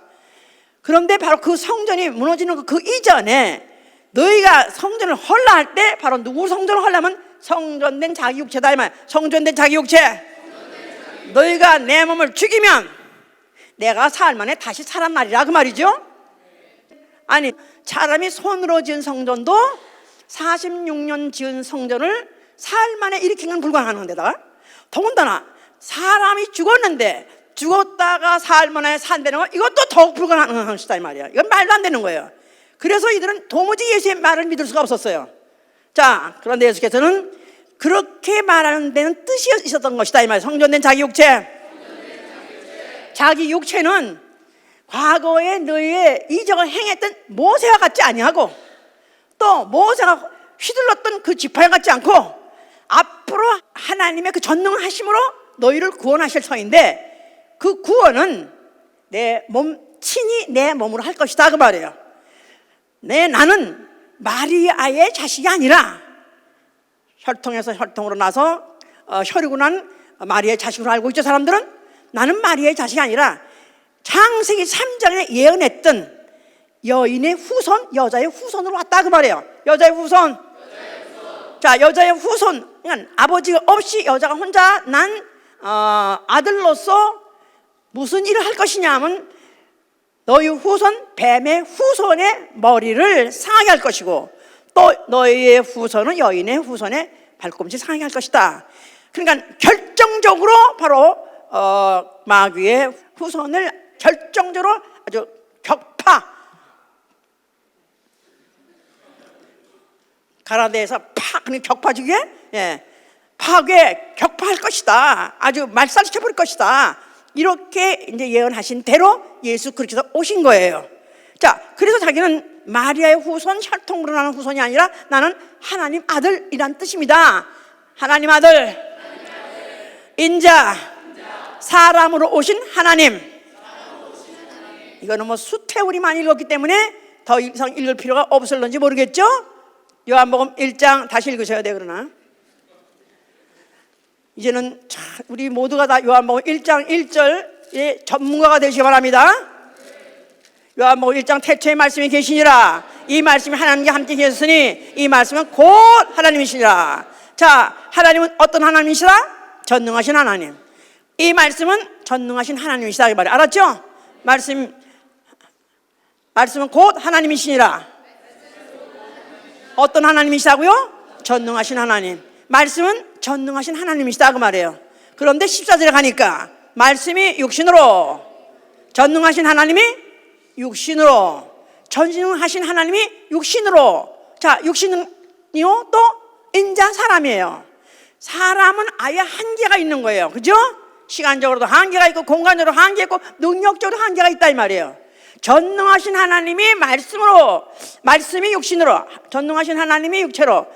그런데 바로 그 성전이 무너지는 그 이전에 너희가 성전을 헐라 할 때 바로 누구 성전을 헐라면 성전된 자기 육체다 이 말. 성전된 자기 육체. 너희가 내 몸을 죽이면 내가 사흘 만에 다시 살아나리라 그 말이죠. 아니, 사람이 손으로 지은 성전도 46년 지은 성전을 사흘 만에 일으킨 건 불가능한 데다가 더군다나 사람이 죽었는데 죽었다가 사흘 만에 산다는 건 이것도 더욱 불가능한 것이다 이 말이야. 이건 말도 안 되는 거예요. 그래서 이들은 도무지 예수의 말을 믿을 수가 없었어요. 자, 그런데 예수께서는 그렇게 말하는 데는 뜻이 있었던 것이다 이 말이에요. 성전된 자기 육체. 자기 육체는 과거에 너희의 이적을 행했던 모세와 같지 아니하고 또 모세가 휘둘렀던 그 지팡이 같지 않고 앞으로 하나님의 그 전능하심으로 너희를 구원하실 터인데 그 구원은 친히 내 몸으로 할 것이다 그 말이에요. 나는 마리아의 자식이 아니라 혈통에서 혈통으로 나서 혈이고 난 마리아의 자식으로 알고 있죠. 사람들은 나는 마리아의 자식이 아니라 창세기 3장에 예언했던 여인의 후손, 여자의 후손으로 왔다 그 말이에요. 여자의 후손. 자, 여자의 후손, 그러니까 아버지가 없이 여자가 혼자 난 아들로서 무슨 일을 할 것이냐 하면 너희 후손, 뱀의 후손의 머리를 상하게 할 것이고 또 너희의 후손은 여인의 후손의 발꿈치 상하게 할 것이다. 그러니까 결정적으로 바로 마귀의 후손을 결정적으로 아주 가나다에서 그냥 격파주기에 격파할 것이다. 아주 말살시켜버릴 것이다. 이렇게 이제 예언하신 대로 예수 그리스도가 오신 거예요. 자, 그래서 자기는 마리아의 후손, 혈통으로 나는 후손이 아니라 나는 하나님 아들이란 뜻입니다. 하나님 아들, 인자, 사람으로 오신 하나님. 이거는 뭐 수태우리만 읽었기 때문에 더 이상 읽을 필요가 없을런지 모르겠죠? 요한복음 1장 다시 읽으셔야 돼요. 그러나 이제는 우리 모두가 다 요한복음 1장 1절의 전문가가 되시기 바랍니다. 요한복음 1장 태초에 말씀이 계시니라. 이 말씀이 하나님과 함께 계셨으니 이 말씀은 곧 하나님이시니라. 자, 하나님은 어떤 하나님이시라? 전능하신 하나님. 이 말씀은 전능하신 하나님이시다 이 말이에요. 알았죠? 말씀은 곧 하나님이시니라. 어떤 하나님이시다고요? 전능하신 하나님. 말씀은 전능하신 하나님이시다 그 말이에요. 그런데 14절에 가니까 말씀이 육신으로, 전능하신 하나님이 육신으로, 전능하신 하나님이 육신으로. 자, 육신은요 또 인자 사람이에요. 사람은 아예 한계가 있는 거예요. 그죠? 시간적으로도 한계가 있고 공간적으로 한계 있고 능력적으로 한계가 있다 이 말이에요. 전능하신 하나님이 말씀으로, 말씀이 육신으로, 전능하신 하나님이 육체로,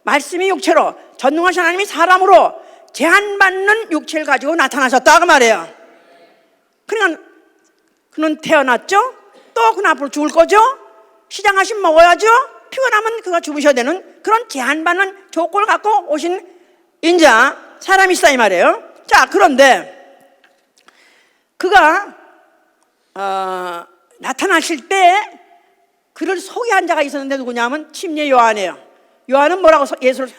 말씀이 육체로, 전능하신 하나님이 사람으로 제한받는 육체를 가지고 나타나셨다 그 말이에요. 그러니까 그는 태어났죠. 또 그는 앞으로 죽을 거죠. 시장하시면 먹어야죠. 피곤하면 그가 죽으셔야 되는 그런 제한받는 조건을 갖고 오신 인자 사람이시다 이 말이에요. 자, 그런데 그가 나타나실 때 그를 소개한 자가 있었는데 누구냐면 침례 요한이에요. 요한은 뭐라고 예수를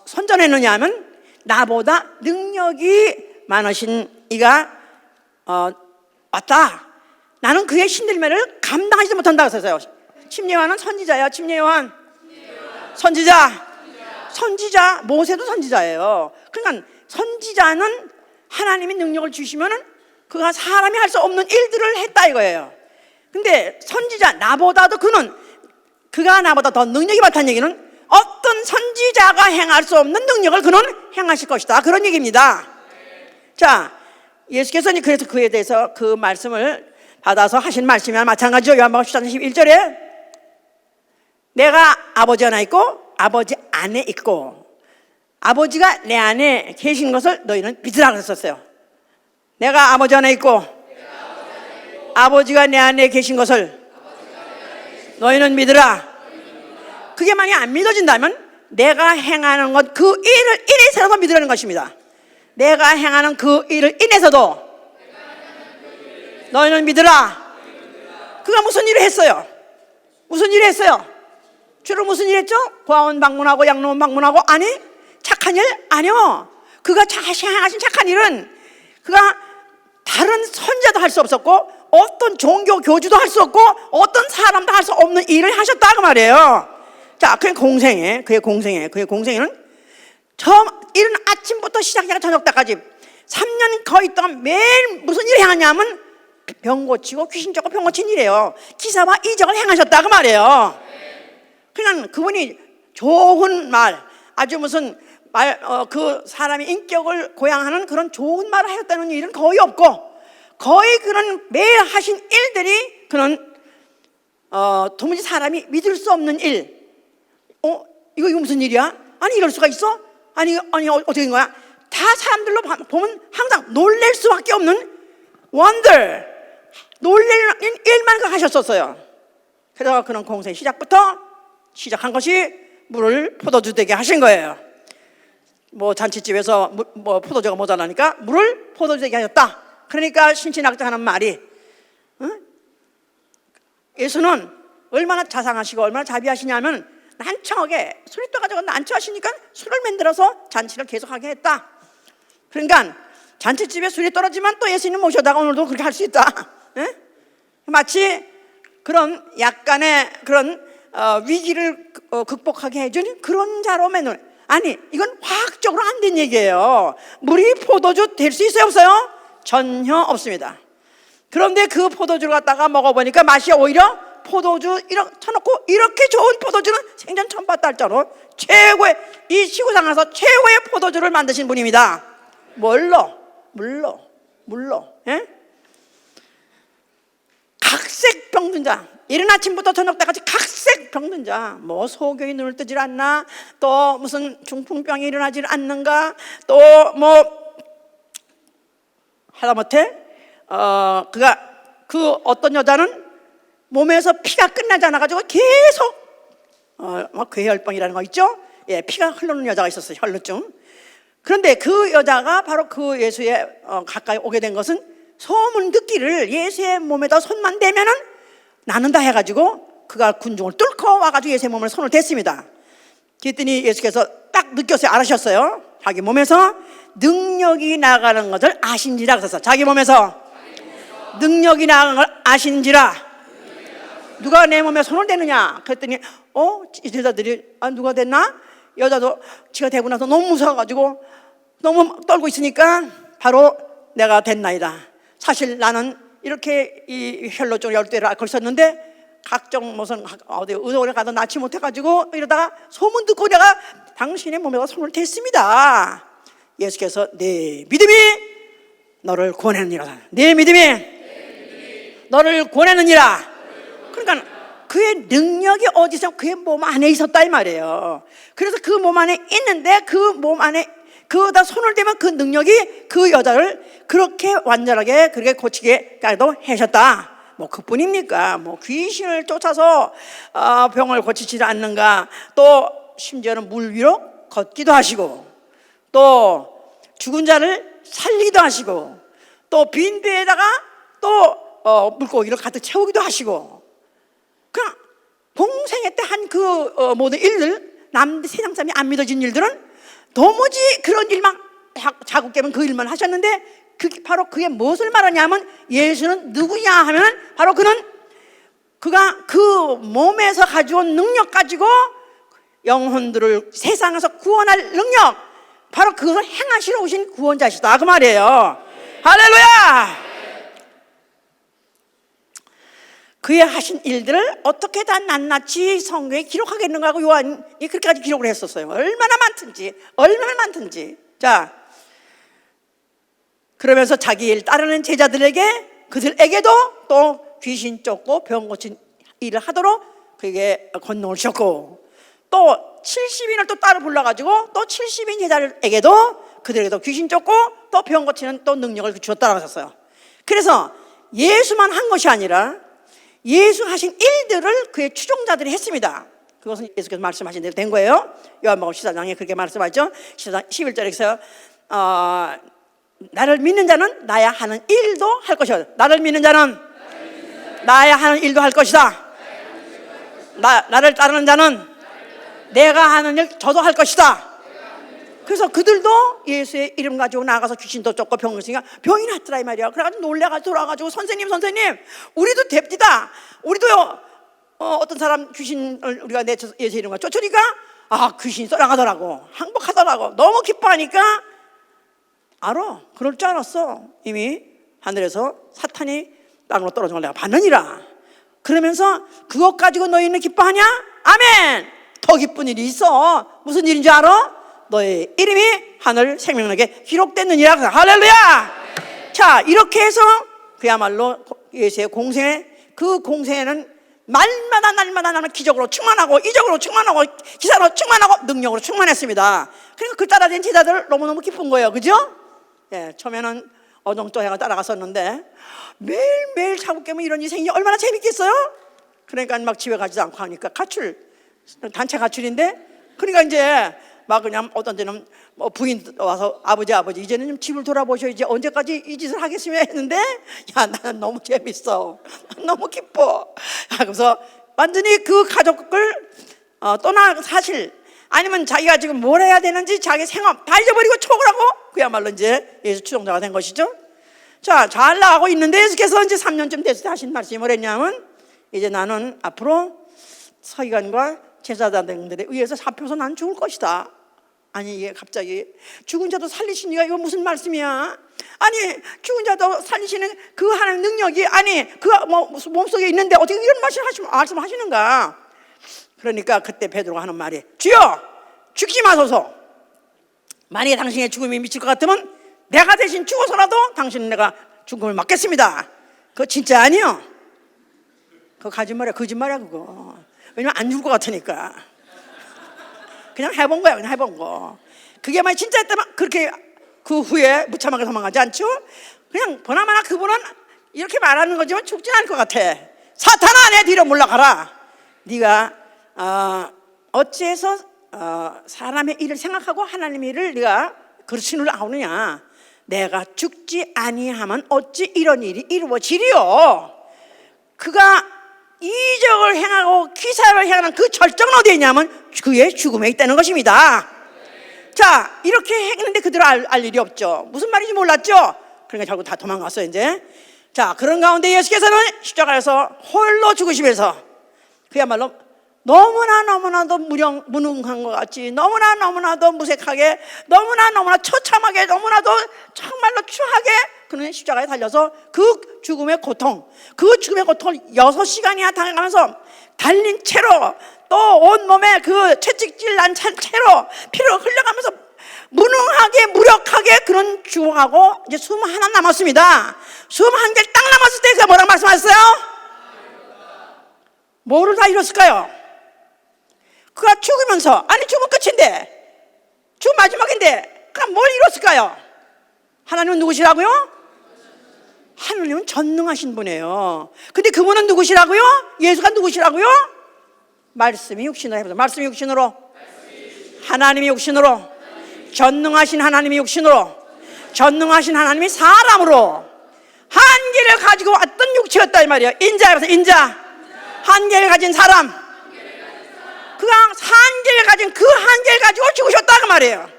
선전했느냐 하면 나보다 능력이 많으신 이가 왔다. 나는 그의 신들매를 감당하지 못한다고 했어요. 침례 요한은 선지자예요. 침례 요한 선지자. 모세도 선지자예요. 그러니까 선지자는 하나님이 능력을 주시면은 그가 사람이 할 수 없는 일들을 했다 이거예요. 근데 선지자 나보다도 그가 나보다 더 능력이 많다는 얘기는 어떤 선지자가 행할 수 없는 능력을 그는 행하실 것이다, 그런 얘기입니다. 자, 예수께서 그래서 그에 대해서 그 말씀을 받아서 하신 말씀이나 마찬가지죠. 요한복음 14장 11절에 내가 아버지 안에 있고 아버지 안에 있고 아버지가 내 안에 계신 것을 너희는 믿으라 그랬었어요. 내가 아버지 안에 있고 아버지가 내 안에 계신 것을 너희는 믿으라. 그게 만약 안 믿어진다면 내가 행하는 것 그 일을 인해서라도 믿으라는 것입니다. 내가 행하는 그 일을 인해서도 너희는 믿으라. 그가 무슨 일을 했어요? 무슨 일을 했어요? 주로 무슨 일 했죠? 고아원 방문하고 양로원 방문하고. 아니, 착한 일? 아니요. 그가 행하신 착한 일은 그가 다른 선자도 할 수 없었고 어떤 종교 교주도 할 수 없고 어떤 사람도 할 수 없는 일을 하셨다 그 말이에요. 자, 그의 공생애는 처음 이른 아침부터 시작해서 저녁 때까지 3년 거의 동안 매일 무슨 일을 행하냐면 병 고치고 귀신 쫓고 병 고친 일이에요. 기사와 이적을 행하셨다 그 말이에요. 그냥 그분이 좋은 말, 아주 무슨 그 사람의 인격을 고양하는 그런 좋은 말을 하셨다는 일은 거의 없고, 거의 그런 매일 하신 일들이 그는 도무지 사람이 믿을 수 없는 일. 이거 무슨 일이야? 아니, 이럴 수가 있어? 아니 어떻게 된 거야? 다 사람들로 보면 항상 놀랄 수밖에 없는 원더, 놀랄 일만 하셨었어요. 그래서 그는 공생 시작한 것이 물을 포도주 되게 하신 거예요. 뭐 잔치집에서 포도주가 모자라니까 물을 포도주 되게 하셨다. 그러니까 신신학자하는 말이, 예수는 얼마나 자상하시고 얼마나 자비하시냐면 난처하게 술이 떠가지고 난처하시니까 술을 만들어서 잔치를 계속하게 했다. 그러니까 잔치집에 술이 떨어지면 또 예수님 모셔다가 오늘도 그렇게 할 수 있다. 마치 그런 약간의 그런 위기를 극복하게 해준 그런 자로 만든. 아니, 이건 화학적으로 안 된 얘기예요. 물이 포도주 될 수 있어요, 없어요? 전혀 없습니다. 그런데 그 포도주를 갖다가 먹어보니까 맛이 오히려 포도주 이렇게 쳐놓고 이렇게 좋은 포도주는 생전 처음 봤다 할 정도로 최고의, 이 지구상에서 최고의 포도주를 만드신 분입니다. 물로 각색 병든 자, 이른 아침부터 저녁 때까지 각색 병든 자, 뭐 소경이 눈을 뜨질 않나, 또 무슨 중풍병이 일어나질 않는가, 또 뭐 하다못해 그가 그 어떤 여자는 몸에서 피가 끝나지 않아가지고 계속 괴혈병이라는 거 있죠? 예, 피가 흐르는 여자가 있었어요. 혈루증. 그런데 그 여자가 바로 그 예수에 가까이 오게 된 것은 소문 듣기를 예수의 몸에다 손만 대면은 낫는다 해가지고 그가 군중을 뚫고 와가지고 예수의 몸에 손을 댔습니다. 그랬더니 예수께서 딱 느꼈어요. 알으셨어요. 자기 몸에서 능력이 나가는 것을 아신지라 그랬어. 자기 몸에서 능력이 나가는 걸 아신지라. 누가 내 몸에 손을 대느냐? 그랬더니 이 여자들이 누가 됐나? 여자도 지가 되고 나서 너무 무서워가지고 너무 떨고 있으니까 바로 내가 됐나이다. 사실 나는 이렇게 이 혈루증 12대를 앓고 있었는데 각종 무슨 어디 의료원에 가도 낫지 못해가지고 이러다가 소문 듣고 내가 당신의 몸에다 손을 댔습니다. 예수께서 내 믿음이 너를 구원했느니라. 내 믿음이 너를 구원했느니라. 그러니까 그의 능력이 어디서 그의 몸 안에 있었다 이 말이에요. 그래서 그 몸 안에 있는데 그 몸 안에 그다 손을 대면 그 능력이 그 여자를 그렇게 완전하게 그렇게 고치게까지도 하셨다. 뭐 그뿐입니까? 뭐 귀신을 쫓아서 병을 고치지 않는가? 또 심지어는 물 위로 걷기도 하시고, 또 죽은 자를 살리기도 하시고, 또 또 빈대에다가 또 물고기를 가득 채우기도 하시고, 그냥 공생애 때 한 그 모든 일들, 세상 사람이 안 믿어진 일들은 도무지 그런 일만 자국 깨면 그 일만 하셨는데, 바로 그게 무엇을 말하냐면, 예수는 누구냐 하면 바로 그가 그 몸에서 가져온 능력 가지고 영혼들을 세상에서 구원할 능력, 바로 그것을 행하시러 오신 구원자시다 그 말이에요. 할렐루야. 그의 하신 일들을 어떻게 다 낱낱이 성경에 기록하겠는가 하고 요한이 그렇게까지 기록을 했었어요. 얼마나 많든지. 자, 그러면서 자기 일 따르는 제자들에게, 그들에게도 또 귀신 쫓고 병 고친 일을 하도록 그에게 권능을 주셨고, 또 70인을 또 따로 불러가지고 또 70인 제자들에게도 그들에게도 귀신 쫓고 또 병 고치는 또 능력을 주었다고 하셨어요. 그래서 예수만 한 것이 아니라 예수 하신 일들을 그의 추종자들이 했습니다. 그것은 예수께서 말씀하신 대로 된 거예요. 요한복음 14장에 그렇게 말씀하죠. 11절에서 나를 믿는 자는 나야 하는 일도 할 것이다. 나를 믿는 자는 나야 하는 일도 할 것이다. 나를 따르는 자는 내가 하는 일 저도 할 것이다. 그래서 그들도 예수의 이름 가지고 나가서 귀신도 쫓고 병을 쓰니까 병이 낫더라 이 말이야. 그래가지고 놀래가지고 돌아가지고 선생님 우리도 됩디다. 우리도요 어떤 사람 귀신을 우리가 내쳐서 예수 이름과 쫓으니까 귀신이 떠나가더라고. 항복하더라고. 너무 기뻐하니까 알아. 그럴 줄 알았어. 이미 하늘에서 사탄이 땅으로 떨어진 걸 내가 봤느니라. 그러면서 그것 가지고 너희는 기뻐하냐? 아멘. 더 기쁜 일이 있어. 무슨 일인 줄 알아? 너의 이름이 하늘 생명록에 기록됐느니라. 할렐루야. 자, 이렇게 해서 그야말로 예수의 공생에, 그 공생에는 날마다 기적으로 충만하고 이적으로 충만하고 기사로 충만하고 능력으로 충만했습니다. 그러니까 그 따라된 제자들 너무너무 기쁜 거예요. 그죠? 예, 처음에는 어정쩡해가 따라갔었는데 매일매일 자국 깨면 이런 일이 생기니 얼마나 재밌겠어요? 그러니까 막 집에 가지도 않고 하니까 단체 가출인데, 그러니까 이제 막 그냥 어떤 때는 뭐 부인 와서 아버지 이제는 좀 집을 돌아보셔야지 언제까지 이 짓을 하겠으며 했는데, 야 나는 너무 재밌어. 너무 기뻐. 그래서 완전히 그 가족을 떠나 사실 아니면 자기가 지금 뭘 해야 되는지 자기 생업 다 잊어버리고 촉을 하고 그야말로 이제 예수 추종자가 된 것이죠. 자, 잘 나가고 있는데 예수께서 이제 3년쯤 됐을 때 하신 말씀이 뭐랬냐면, 이제 나는 앞으로 서기관과 제사장들에 의해서 잡혀서 난 죽을 것이다. 아니 이게 갑자기 죽은 자도 살리시니까 이거 무슨 말씀이야? 아니 죽은 자도 살리시는 그 하나님 능력이 아니 그 몸속에 있는데 어떻게 이런 말씀하시는가? 그러니까 그때 베드로가 하는 말이, 주여 죽지 마소서. 만약에 당신의 죽음이 미칠 것 같으면 내가 대신 죽어서라도 당신은 내가 죽음을 맞겠습니다. 그거 진짜 아니요. 그거 거짓말이야 그거. 왜냐면 안 죽을 것 같으니까. 그냥 해본 거야. 그냥 해본 거. 그게 만약 진짜 했다면 그렇게 그 후에 무참하게 도망가지 않죠? 그냥 보나마나 그분은 이렇게 말하는 거지만 죽진 않을 것 같아. 사탄아 내 뒤로 물러가라. 네가 어찌해서 사람의 일을 생각하고 하나님의 일을 네가 그르신을 아우느냐. 내가 죽지 아니하면 어찌 이런 일이 이루어지리요. 그가 이적을 행하고 기사를 행하는 그 절정은 어디에 있냐면 그의 죽음에 있다는 것입니다. 자, 이렇게 했는데 그대로 알 일이 없죠. 무슨 말인지 몰랐죠. 그러니까 결국 다 도망갔어요 이제. 자, 그런 가운데 예수께서는 십자가에서 홀로 죽으시면서 그야말로 너무나도 무능한 것 같이, 너무나도 무색하게, 너무나 처참하게, 너무나도 정말로 추하게 그는 십자가에 달려서 그 죽음의 고통을 6시간이나 당해가면서 달린 채로 또 온몸에 그 채찍질 난 채로 피를 흘려가면서 무능하게 무력하게 그는 죽어가고 이제 숨 하나 남았습니다. 숨 한 개 딱 남았을 때 그가 뭐라고 말씀하셨어요? 뭐를 다 이뤘을까요? 그가 죽으면서, 아니 죽으면 끝인데, 죽으면 마지막인데 그럼 뭘 이뤘을까요? 하나님은 누구시라고요? 하나님은 전능하신 분이에요. 근데 그분은 누구시라고요? 예수가 누구시라고요? 말씀이 육신으로 해보세요. 말씀이 육신으로, 하나님이 육신으로, 전능하신 하나님이 육신으로, 전능하신 하나님이 사람으로 한계를 가지고 왔던 육체였다 이 말이에요. 인자라서 인자, 한계를 가진 사람, 그가 한계를 가진 그 한계를 가지고 죽으셨다 그 말이에요.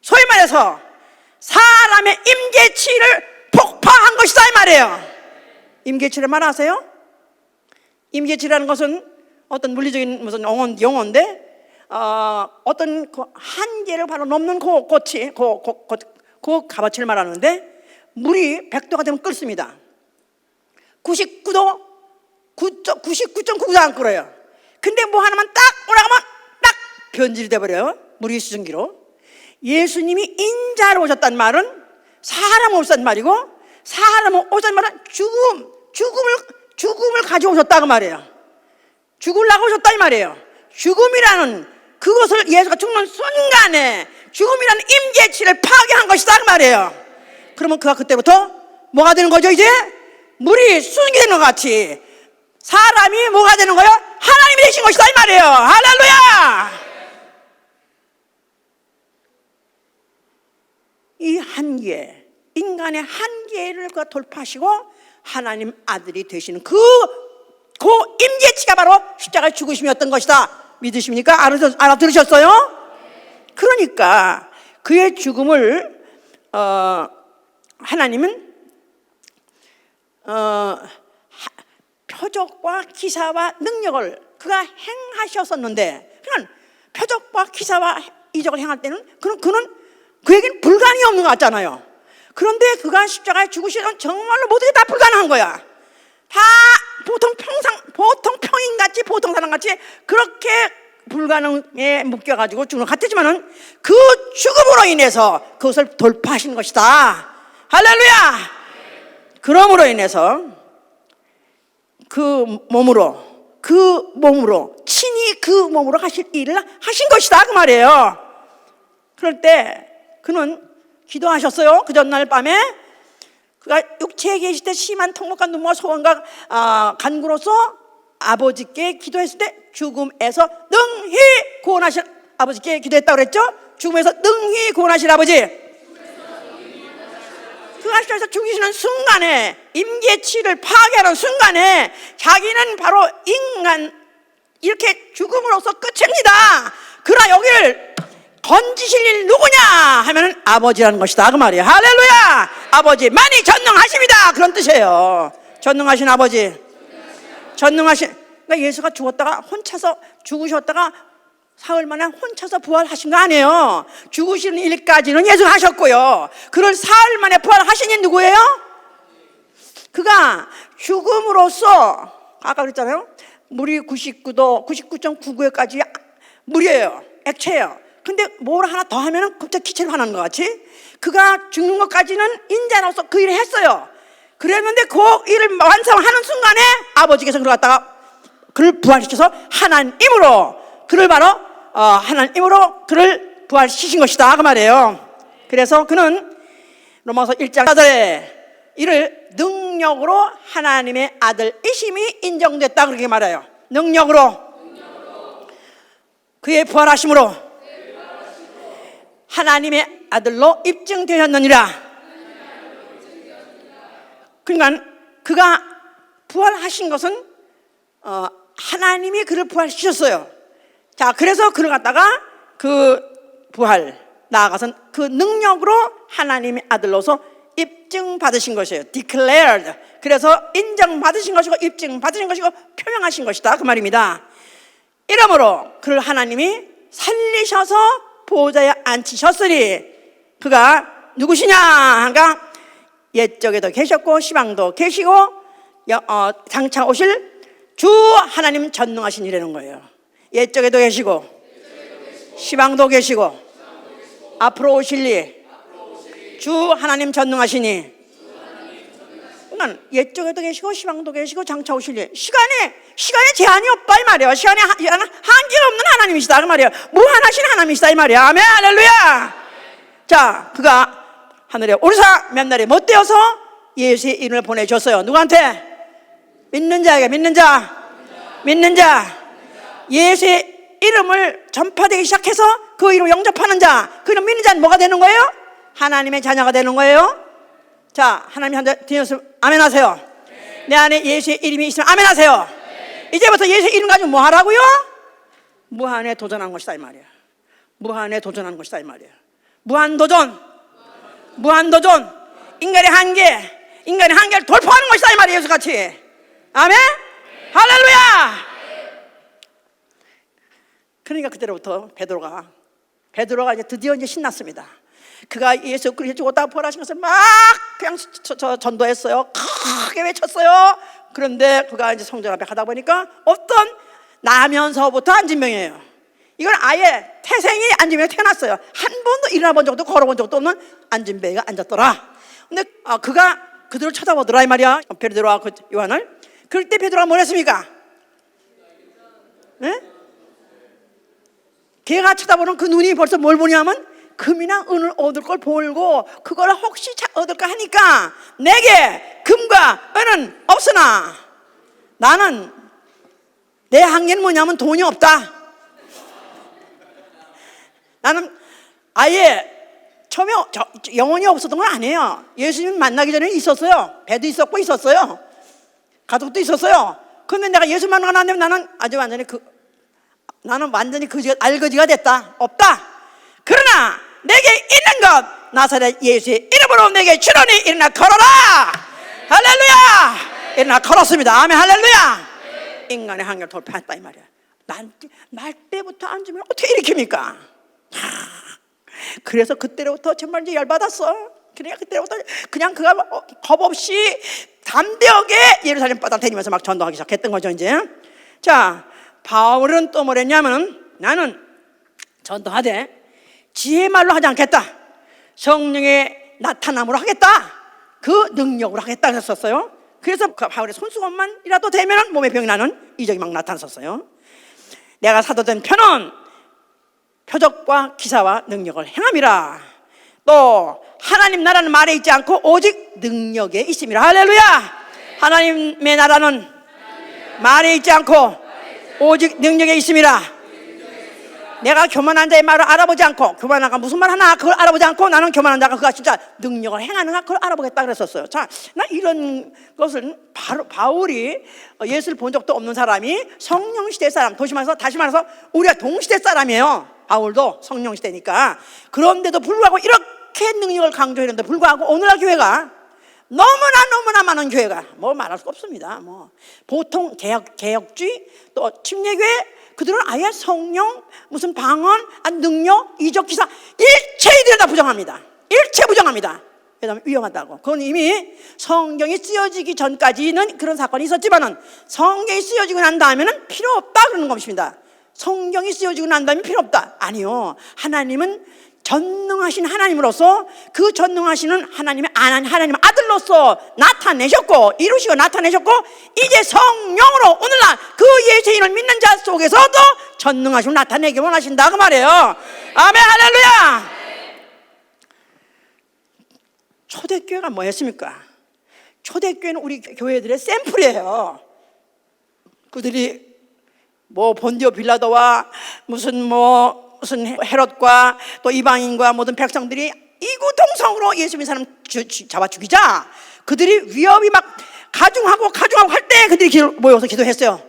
소위 말해서 사람의 임계치를 폭파한 것이다 이 말이에요. 임계치를 말 아세요? 임계치라는 것은 어떤 물리적인 무슨 용어인데 어떤 그 한계를 바로 넘는 그 값어치를 말하는데, 물이 100도가 되면 끓습니다. 99도 99.9도 안 끓어요. 근데 뭐 하나만 딱 올라가면 딱 변질이 돼버려요. 물이 수증기로. 예수님이 인자로 오셨단 말은 사람 오셨단 말이고, 사람 오셨단 말은 죽음을 가지고 오셨다 그 말이에요. 죽으려고 오셨다 이 말이에요. 죽음이라는 그것을, 예수가 죽는 순간에 죽음이라는 임계치를 파괴한 것이다 그 말이에요. 그러면 그가 그때부터 뭐가 되는 거죠? 이제 물이 수증기 되는 것 같이 사람이 뭐가 되는 거예요? 하나님이 되신 것이다 이 말이에요. 할렐루야. 이 한계, 인간의 한계를 그가 돌파하시고 하나님 아들이 되시는 그 임계치가 바로 십자가의 죽으심이었던 것이다. 믿으십니까? 알아들으셨어요? 그러니까 그의 죽음을 하나님은 표적과 기사와 능력을 그가 행하셨었는데, 그는 표적과 기사와 이적을 행할 때는 그에게는 불가능이 없는 것 같잖아요. 그런데 그가 십자가에 죽으시면 정말로 모든 게 다 불가능한 거야. 다 보통 평인같이, 보통 사람같이 그렇게 불가능에 묶여가지고 죽는 것 같지만은 그 죽음으로 인해서 그것을 돌파하신 것이다. 할렐루야. 그러므로 인해서 그 몸으로 친히 그 몸으로 하실 일을 하신 것이다 그 말이에요. 그럴 때 그는 기도하셨어요. 그 전날 밤에 그가 육체에 계실 때 심한 통곡과 눈물과 소원과 간구로서 아버지께 기도했을 때 죽음에서 능히 구원하실 아버지께 기도했다고 그랬죠. 죽음에서 능히 구원하실 아버지, 그가 십자가에서 죽이시는 순간에, 임계치를 파괴하는 순간에 자기는 바로 인간 이렇게 죽음으로써 끝입니다. 그러나 여기를 건지실 일 누구냐 하면은 아버지라는 것이다 그 말이에요. 할렐루야. 아버지 많이 전능하십니다 그런 뜻이에요. 전능하신 아버지, 그러니까 예수가 죽으셨다가 사흘 만에 혼자서 부활하신 거 아니에요. 죽으시는 일까지는 예수가 하셨고요. 그걸 사흘 만에 부활하신 이 누구예요? 그가 죽음으로써, 아까 그랬잖아요, 물이 99.99까지 물이에요, 액체예요. 근데 뭘 하나 더 하면은 갑자기 기체를 화나는 것 같이 그가 죽는 것까지는 인자로서 그 일을 했어요. 그랬는데 그 일을 완성하는 순간에 아버지께서 그를 갖다가 그를 부활시켜서 하나님으로 그를 부활시킨 것이다 그 말이에요. 그래서 그는 로마서 1장 4절에 이를 능력으로 하나님의 아들이심이 인정됐다 그렇게 말해요. 능력으로 그의 부활하심으로 하나님의 아들로 입증되었느니라. 그러니까 그가 부활하신 것은 하나님이 그를 부활시켰어요. 자, 그래서 그를 갖다가 그 부활 나아가선 그 능력으로 하나님의 아들로서 입증받으신 것이에요. declared. 그래서 인정받으신 것이고 입증받으신 것이고 표명하신 것이다 그 말입니다. 이러므로 그를 하나님이 살리셔서 보좌에 앉히셨으니 그가 누구시냐 하니까 옛적에도 계셨고 시방도 계시고 장차 오실 주 하나님 전능하신 이라는 거예요. 옛적에도 계시고 시방도 계시고 앞으로 오실 주 하나님 전능하시니, 그러니까 옛적에도 계시고 시방도 계시고 장차 오실 시간에 제한이 없다 이 말이에요. 시간에 한계가 없는 하나님이시다 그 말이에요. 무한하신 하나님이시다 이 말이에요. 아멘 할렐루야. 자, 그가 하늘에 오르사 몇 날이 못 되어서 예수의 이름을 보내줬어요. 누구한테? 믿는 자에게. 믿는 자 예수의 이름을 전파되기 시작해서 그 이름을 영접하는 자, 그 이름 믿는 자는 뭐가 되는 거예요? 하나님의 자녀가 되는 거예요. 자, 하나님한테 드려서 아멘 하세요. 내 안에 예수의 이름이 있으면 아멘 하세요. 이제부터 예수의 이름 가지고 뭐 하라고요? 무한에 도전하는 것이다 이 말이야. 무한에 도전하는 것이다 이 말이야. 무한도전. 무한도전. 인간의 한계를 돌파하는 것이다 이 말이에요. 예수같이. 아멘. 할렐루야. 그러니까 그때로부터 베드로가 이제 드디어 이제 신났습니다. 그가 예수 그리스도 죽었다고 부활하신 것을 막 그냥 전도했어요. 크게 외쳤어요. 그런데 그가 이제 성전 앞에 가다 보니까 어떤 나면서부터 안진병이에요. 이건 아예 태생이 안진병이 태어났어요. 한 번도 일어나 본 적도 걸어본 적도 없는 안진병이가 앉았더라. 근데 그가 그들을 쳐다보더라 이 말이야. 베드로와 그 요한을. 그럴 때 베드로가 뭘 했습니까? 네? 걔가 쳐다보는 그 눈이 벌써 뭘 보냐면 금이나 은을 얻을 걸 보고 그걸 혹시 얻을까 하니까 내게 금과 은은 없으나 나는 내 한계는 뭐냐면 돈이 없다. 나는 아예 처음에 영혼이 없었던 건 아니에요. 예수님 만나기 전에 있었어요. 배도 있었고 있었어요. 가족도 있었어요. 그런데 내가 예수 만나고 난 다음에 나는 아주 나는 완전히 알거지가 됐다. 없다. 그러나 내게 있는 것 나사렛 예수의 이름으로 내게 주노니 일어나 걸어라. 할렐루야. 일어나 걸었습니다. 아멘. 할렐루야. 인간의 한계를 돌파했다 이 말이야. 날 때부터 앉으면 어떻게 일으킵니까? 그래서 그때로부터 정말 이제 열받았어. 그러니까 그때부터 그냥 그가 겁 없이 담대하게 예루살렘 바다 다니면서 막 전도하기 시작했던 거죠 이제. 자, 바울은 또 뭐랬냐면 나는 전도하되 지혜의 말로 하지 않겠다. 성령의 나타남으로 하겠다. 그 능력으로 하겠다 그랬었어요. 그래서 바울의 손수건만이라도 되면 몸에 병이 나는 이적이 막 나타났었어요. 내가 사도된 편은 표적과 기사와 능력을 행함이라. 또 하나님 나라는 말에 있지 않고 오직 능력에 있음이라. 할렐루야. 하나님의 나라는 말에 있지 않고 오직 능력에 있음이라. 내가 교만한 자의 말을 알아보지 않고, 교만한 자가 무슨 말 하나 그걸 알아보지 않고 나는 교만한 자가 그가 진짜 능력을 행하는가 그걸 알아보겠다 그랬었어요. 자, 나 이런 것은 바울이 예수를 본 적도 없는 사람이 성령 시대 사람, 다시 말해서 우리가 동시대 사람이에요. 바울도 성령 시대니까. 그런데도 불구하고 이렇게 능력을 강조했는데 불구하고 오늘날 교회가 너무나 많은 교회가 뭐 말할 수가 없습니다. 뭐 보통 개혁주의 또 침례교회 그들은 아예 성령 무슨 방언 능력 이적 기사 일체 이들을 다 부정합니다. 일체 부정합니다. 왜냐하면 위험하다고. 그건 이미 성경이 쓰여지기 전까지는 그런 사건이 있었지만은 성경이 쓰여지고 난 다음에는 필요 없다 그러는 것입니다. 성경이 쓰여지고 난 다음에 필요 없다. 아니요. 하나님은 전능하신 하나님으로서 그 전능하시는 하나님의 아들로서 나타내셨고 이루시고 나타내셨고 이제 성령으로 오늘날 그 예수의 이름을 믿는 자 속에서도 전능하심을 나타내기 원하신다 그 말이에요. 아멘. 할렐루야. 초대교회가 뭐였습니까? 초대교회는 우리 교회들의 샘플이에요. 그들이 뭐 본디오 빌라도와 무슨 헤롯과 또 이방인과 모든 백성들이 이구동성으로 예수 믿는 사람 잡아 죽이자 그들이 위협이 막 가중하고 할 때 그들이 모여서 기도했어요.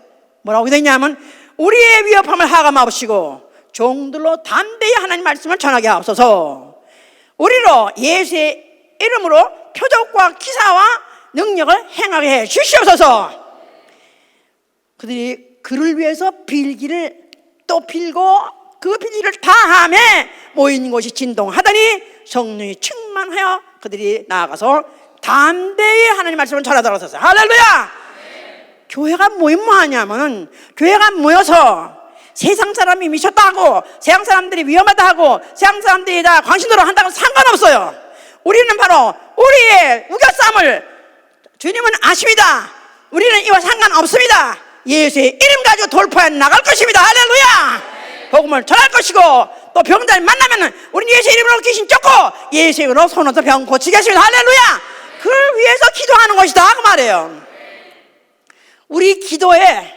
뭐라고 기도했냐면 우리의 위협함을 하감하옵시고 종들로 담대히 하나님 말씀을 전하게 하옵소서. 우리로 예수의 이름으로 표적과 기사와 능력을 행하게 해 주시옵소서. 그들이 그를 위해서 빌기를 또 빌고 그 빌기를 다함에 모인 곳이 진동하더니 성령이 충만하여 그들이 나아가서 담대히 하나님 말씀을 전하도록 하셨어요. 할렐루야. 교회가 모이면 뭐하냐면은 교회가 모여서 세상 사람이 미쳤다고 세상 사람들이 위험하다고 세상 사람들이 다 광신도로 한다고 상관없어요. 우리는 바로 우리의 우겨쌈을 주님은 아십니다. 우리는 이와 상관없습니다. 예수의 이름 가지고 돌파해 나갈 것입니다. 할렐루야. 복음을 전할 것이고 또 병자를 만나면은 우리는 예수의 이름으로 귀신 쫓고 예수의 이름으로 손 얻어 병 고치게 하십니다. 할렐루야. 그걸 위해서 기도하는 것이다 그 말이에요. 우리 기도에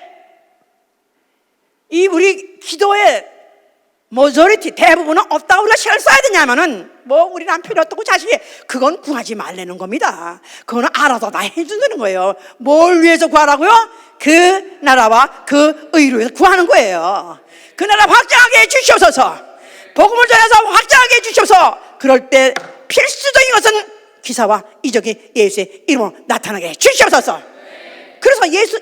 모조리티 대부분은 없다고 우리가 신을 써야 되냐면은 뭐 우리 남편이 어떻고 자식이 그건 구하지 말라는 겁니다. 그거는 알아서 다 해준다는 거예요. 뭘 위해서 구하라고요? 그 나라와 그 의를 위해서 구하는 거예요. 그 나라 확장하게 해주시옵소서. 복음을 전해서 확장하게 해주시옵소서. 그럴 때 필수적인 것은 기사와 이적이 예수의 이름으로 나타나게 해주시옵소서. 그래서 예수의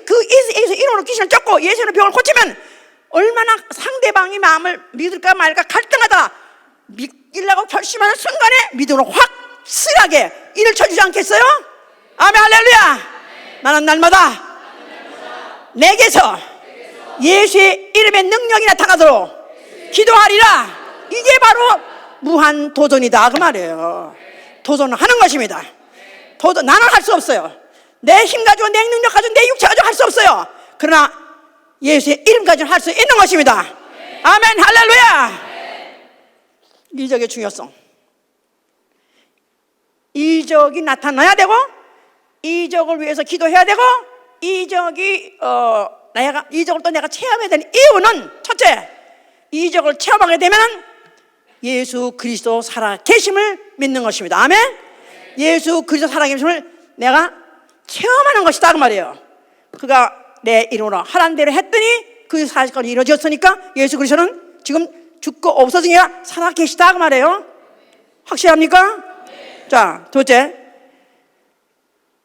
이름으로 귀신을 쫓고 예수의 병을 고치면 얼마나 상대방이 마음을 믿을까 말까 갈등하다가 믿으려고 결심하는 순간에 믿음으로 확실하게 인을 쳐주지 않겠어요? 아멘 할렐루야. 나는 날마다 내게서 예수의 이름의 능력이 나타나도록 기도하리라. 이게 바로 무한 도전이다 그 말이에요. 도전을 하는 것입니다. 도전 나는 할 수 없어요. 내 힘 가지고 내 능력 가지고 내 육체 가지고 할 수 없어요. 그러나 예수의 이름 가지고 할 수 있는 것입니다. 아멘 할렐루야. 이적의 중요성. 이적이 나타나야 되고 이적을 위해서 기도해야 되고 이적을 또 내가 체험해야 되는 이유는 첫째, 이적을 체험하게 되면 예수 그리스도 살아계심을 믿는 것입니다. 아멘. 예수 그리스도 살아계심을 내가 체험하는 것이다 그 말이에요. 그가 내 이름으로 하라는 대로 했더니 그 사실까지 이루어졌으니까 예수 그리스도는 지금 죽고 없어진 게 아니라 살아계시다 그 말이에요. 확실합니까? 자, 둘째,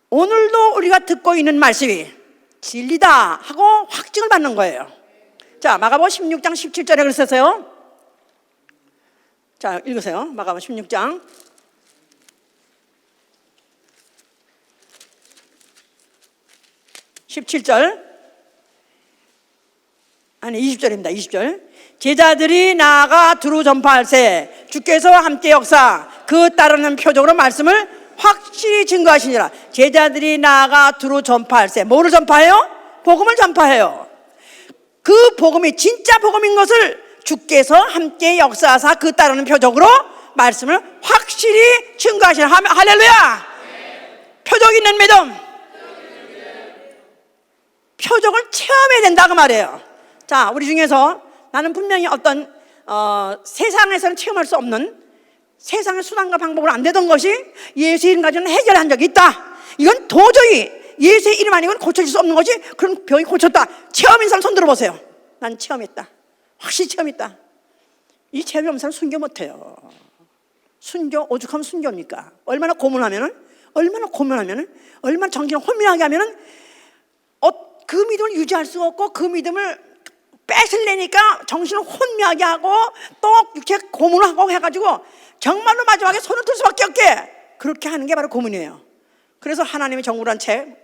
오늘도 우리가 듣고 있는 말씀이 진리다 하고 확증을 받는 거예요. 자, 마가복음 16장 17절에 그랬었어요. 자, 읽으세요. 마가복음 16장 17절 아니 20절입니다. 20절. 제자들이 나아가 두루 전파할세 주께서 함께 역사 그 따르는 표적으로 말씀을 확실히 증거하시니라. 제자들이 나아가 두루 전파할세. 뭐를 전파해요? 복음을 전파해요. 그 복음이 진짜 복음인 것을 주께서 함께 역사하사 그 따르는 표적으로 말씀을 확실히 증거하시니라. 할렐루야. 표적 있는 믿음. 표적을 체험해야 된다 그 말이에요. 자, 우리 중에서 나는 분명히 어떤 세상에서는 체험할 수 없는 세상의 수단과 방법으로 안 되던 것이 예수의 이름 가지고는 해결한 적이 있다. 이건 도저히 예수의 이름 아니고는 고쳐질 수 없는 것이 그런 병이 고쳤다. 체험인 사람 손 들어보세요. 난 체험했다. 확실히 체험했다. 이 체험이 없는 사람 순교 못해요. 순교, 오죽하면 순교입니까? 얼마나 고문하면은 얼마나 정신을 혼미하게 하면은 그 믿음을 유지할 수가 없고 그 믿음을 뺏으려니까 정신을 혼미하게 하고 또 육체 고문을 하고 해가지고 정말로 마지막에 손을 들 수밖에 없게 그렇게 하는 게 바로 고문이에요. 그래서 하나님의 정부란 책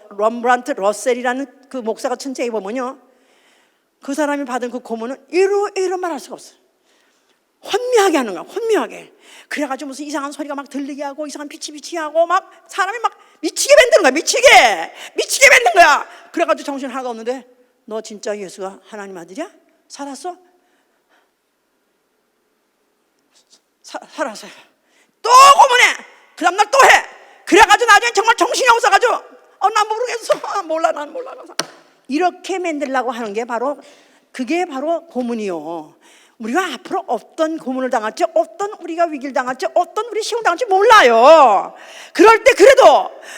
럼브란트 러셀이라는 그 목사가 쓴 책에 보면요, 그 사람이 받은 그 고문은 이루 말할 수가 없어요. 혼미하게 하는 거야. 혼미하게. 그래가지고 무슨 이상한 소리가 막 들리게 하고 이상한 빛이 하고 막 사람이 막 미치게 만드는 거야. 미치게 만드는 거야. 그래가지고 정신 하나도 없는데 너 진짜 예수가 하나님 아들이야? 살았어? 살았어요. 또 고문해. 그 다음날 또 해. 그래가지고 나중에 정말 정신이 없어가지고 난 모르겠어. 몰라. 이렇게 만들려고 하는 게 바로 그게 바로 고문이요. 우리가 앞으로 어떤 고문을 당할지, 어떤 우리가 위기를 당할지, 어떤 우리 시험을 당할지 몰라요. 그럴 때 그래도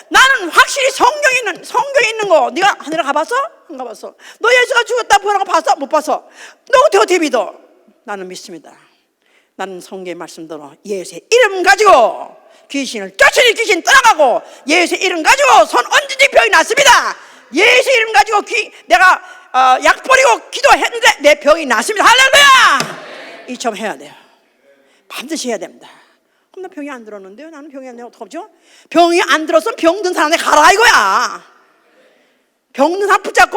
나는 확실히 성경에 있는 거, 네가 하늘에 가봤어? 안 가봤어? 너 예수가 죽었다 부활한 거 봤어? 못 봤어? 너 어떻게 믿어? 나는 믿습니다. 나는 성경의 말씀대로 예수의 이름 가지고 귀신을 쫓으니 귀신 떠나가고 예수의 이름 가지고 손 얹은지 병이 났습니다. 예수의 이름 가지고 내가 약 버리고 기도했는데 내 병이 났습니다. 할렐루야! 이처럼 해야 돼요. 반드시 해야 됩니다. 그럼 나 병이 안 들었는데요? 나는 병이 안 들면 어떡하죠? 병이 안 들었으면 병든 사람한테 가라 이거야. 병든 사람 붙잡고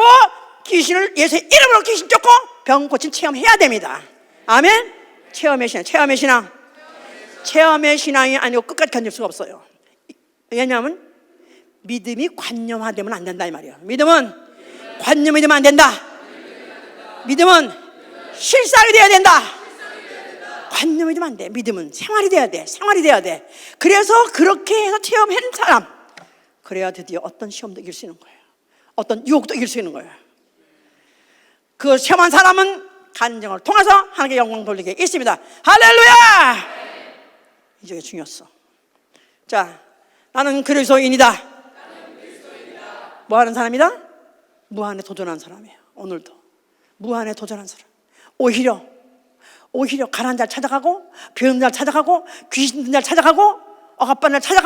귀신을 예수의 이름으로 귀신 쫓고 병 고친 체험해야 됩니다. 아멘? 체험의 신앙이 아니고 끝까지 견딜 수가 없어요. 왜냐하면 믿음이 관념화되면 안 된다 이 말이에요. 믿음은 관념이 되면 안 된다. 믿음은 실상이 돼야 된다. 관념이 되면 안 돼. 믿음은 생활이 돼야 돼. 그래서 그렇게 해서 체험한 사람, 그래야 드디어 어떤 시험도 이길 수 있는 거예요. 어떤 유혹도 이길 수 있는 거예요. 그 체험한 사람은 간증을 통해서 하나님께 영광 돌리게 있습니다. 할렐루야! 이게 중요했어. 자, 나는 그리스도인이다. 뭐 하는 사람이다? 무한에 도전한 사람이에요. 오늘도 무한에 도전한 사람. 오히려 가난한 자를 찾아가고, 병든 자를 찾아가고, 귀신 든 자를 찾아가고, 억압받는 자를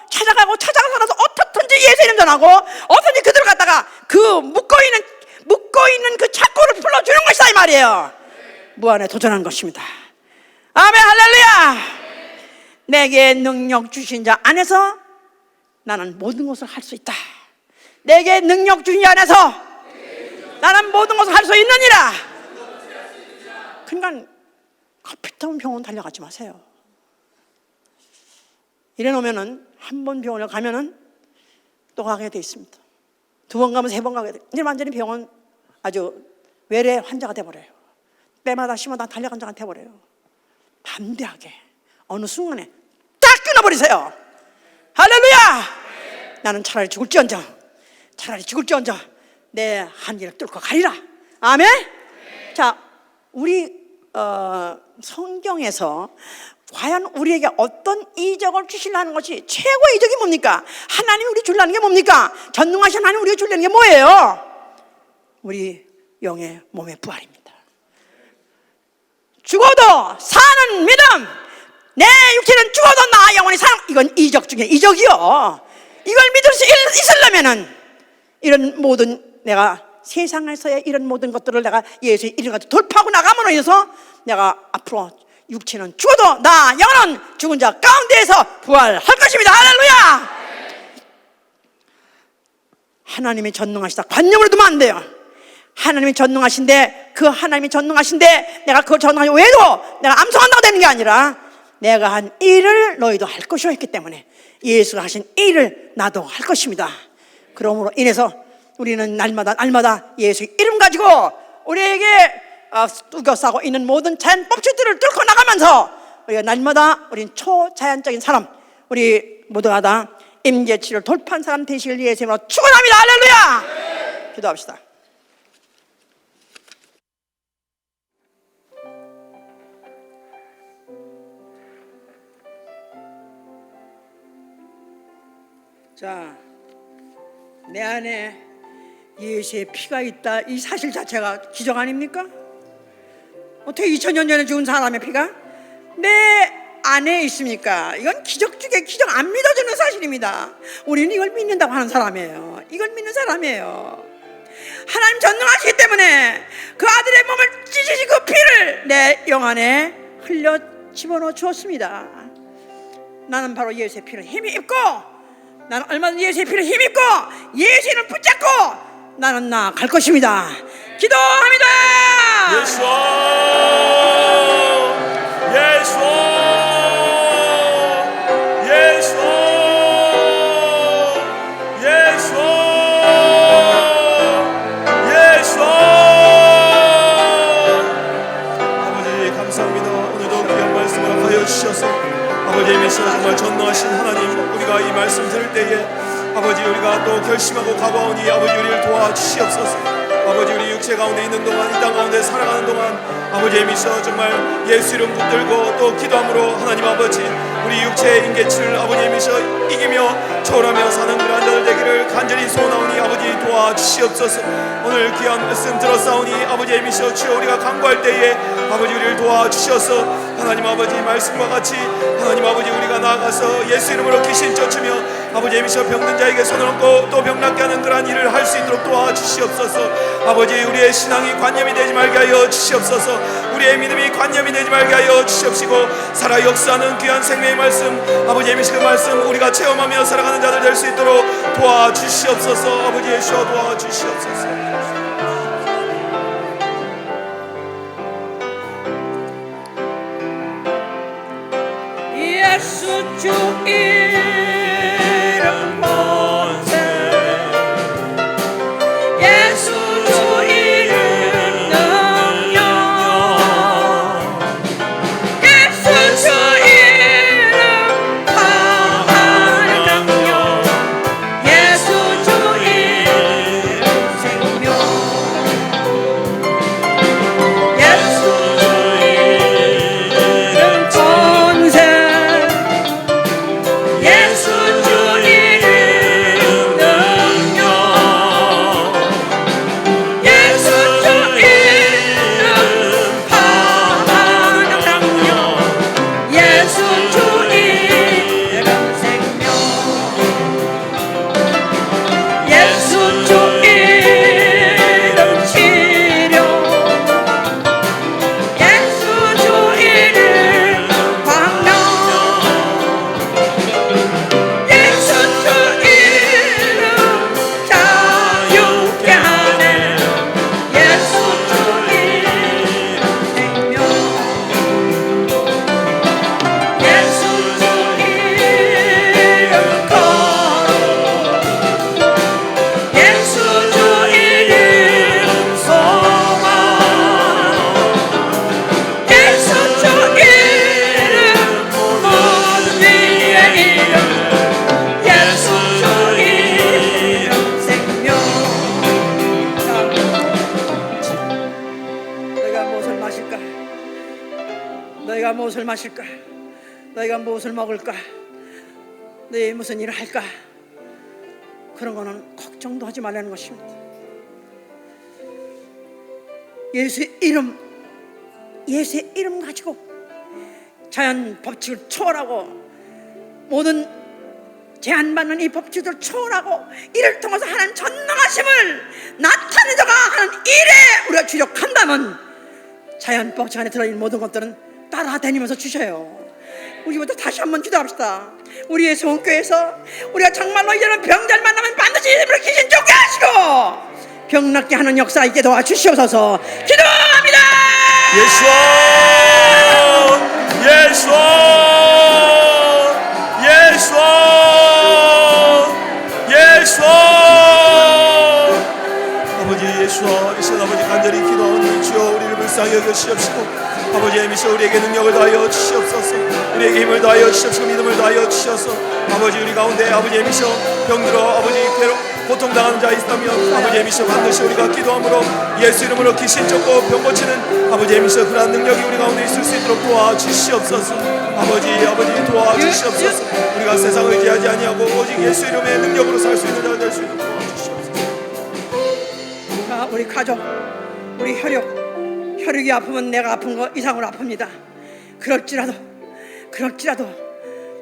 찾아가서라도 어떻든지 예수 이름 전하고, 어떻든지 그들을 갖다가 그 묶어있는 그 착고를 풀어주는 것이다 이 말이에요. 무한에 도전한 것입니다. 아멘. 할렐루야. 내게 능력 주신 자 안에서 나는 모든 것을 할 수 있다. 내게 능력 주신 자 안에서 나는 모든 것을 할 수 있느니라. 그러니까 카피타운 병원 달려가지 마세요. 이래 놓으면은 한 번 병원을 가면은 또 가게 돼 있습니다. 두 번 가면 세 번 가게 돼. 이제 완전히 병원 아주 외래 환자가 돼버려요. 때마다 심하다 달려간 자가 돼버려요. 담대하게 어느 순간에 딱 끊어버리세요. 할렐루야. 나는 차라리 죽을지언정 내 한계를 뚫고 가리라. 아멘. 자, 우리 성경에서 과연 우리에게 어떤 이적을 주시려는 것이 최고의 이적이 뭡니까? 하나님이 우리 주려는 게 뭡니까? 전능하신 하나님이 우리에게 주려는 게 뭐예요? 우리 영의 몸의 부활입니다. 죽어도 사는 믿음. 내 육체는 죽어도 나 영혼이 사는. 이건 이적 중에 이적이요. 이걸 믿을 수 있으려면은 이런 모든 내가 세상에서의 이런 모든 것들을 내가 예수의 이름 가지고 돌파하고 나감으로 인해서 내가 앞으로 육체는 죽어도 나 영혼은 죽은 자 가운데에서 부활할 것입니다. 할렐루야. 하나님이 전능하시다 관념으로 두면 안 돼요. 하나님이 전능하신데 그 하나님이 전능하신데 내가 그걸 전능하신 외에도 내가 암송한다고 되는 게 아니라 내가 한 일을 너희도 할 것이오 했기 때문에 예수가 하신 일을 나도 할 것입니다. 그러므로 인해서 우리는 날마다 예수의 이름 가지고 우리에게 우겨싸고 있는 모든 자연 법칙들을 뚫고 나가면서 우리가 날마다 우리는 초자연적인 사람, 우리 모두가 다 임재치를 돌파한 사람 되시길 예수의 이름으로 축원합니다. 할렐루야. 기도합시다. 자, 내 안에 예수의 피가 있다, 이 사실 자체가 기적 아닙니까? 어떻게 2000년 전에 죽은 사람의 피가 내 안에 있습니까? 이건 기적 중에 기적, 안 믿어주는 사실입니다. 우리는 이걸 믿는다고 하는 사람이에요. 이걸 믿는 사람이에요. 하나님 전능하시기 때문에 그 아들의 몸을 찢으신 그 피를 내 영 안에 흘려 집어넣어 주었습니다. 나는 바로 예수의 피를 힘이 입고, 나는 얼마든지 예수의 피를 힘입고 예수를 붙잡고 나는 나아갈 것입니다. 기도합니다. 예수, 예수, 예수, 예수, 예수. 아버지 감사합니다. 오늘도 귀한 말씀을 하여 주셔서 아버지 임에서 정말 전능하신 하나님, 우리가 이 말씀 들을 때에 아버지 우리가 또 결심하고 각오하오니 아버지 우리를 도와주시옵소서. 아버지 우리 육체 가운데 있는 동안, 이 땅 가운데 살아가는 동안 아버지 임에서 정말 예수 이름 붙들고 또 기도함으로 하나님 아버지 우리 육체의 인계치를 아버지 임에서 이기며 초월하며 사는 그런 자들 되기를 간절히 소원하오니 아버지 도와주시옵소서. 오늘 귀한 말씀 들었사오니 아버지 임에서 주여 우리가 간구할 때에 아버지 우리를 도와주셔서 하나님 아버지 말씀과 같이 하나님 아버지 우리가 나아가서 예수 이름으로 귀신 쫓으며 아버지 임에서 병든 자에게 손을 얹고 또 병낫게 하는 그러한 일을 할 수 있도록 도와주시옵소서. 아버지 우리의 신앙이 관념이 되지 말게 하여 주시옵소서. 우리의 믿음이 관념이 되지 말게 하여 주시옵시고 살아 역사하는 귀한 생명의 말씀 아버지 임에서 그 말씀 우리가 체험하며 살아가는 자들 될 수 있도록 도와주시옵소서. 아버지 예수 도와주시옵소서. 예수 주 이름 본세, 예수 주 이름 능력, 예수 주 이름 강한 능력, 예수 주 이름 생명, 예수 너희가 무엇을 마실까? 너희가 무엇을 먹을까? 너희 무슨 일을 할까? 그런 거는 걱정도 하지 말라는 것입니다. 예수의 이름 가지고 자연 법칙을 초월하고 모든 제한받는 이 법칙을 초월하고 이를 통해서 하나님 전능하심을 나타내다가 하는 일에 우리가 주력한다면 자연 법칙 안에 들어있는 모든 것들은 따라다니면서 주셔요. 우리부터 다시 한번 기도합시다. 우리의 성교에서 우리가 정말로 이제는 병자를 만나면 반드시 예수님으로 귀신 쫓게 하시고 병 낫게 하는 역사 있게 도와주시옵소서. 기도합니다. 예수 아버지 예수와 이 시간 아버지 간절히 기도하오니 주여 우리를 불쌍히 여겨주시옵시고 아버지 미셔 우리에게 능력을 다하여 주시옵소서. 우리에게 힘을 다하여 주시옵시고 믿음을 다하여 주셔서 아버지 우리 가운데 아버지 미셔 병들어 아버지 고통당하는 자 있다면 아버지 미셔 반드시 우리가 기도함으로 예수 이름으로 귀신 쫓고 병 고치는 아버지 미셔 그러한 능력이 우리 가운데 있을 수 있도록 도와주시옵소서. 아버지 도와주시옵소서. 우리가 세상을 의지하지 아니하고 오직 예수 이름의 능력으로 살 수 있는 자가 될 수 있도록 도와주시옵소서. 우리 가족, 우리 혈육이 아프면 내가 아픈 거 이상으로 아픕니다. 그럴지라도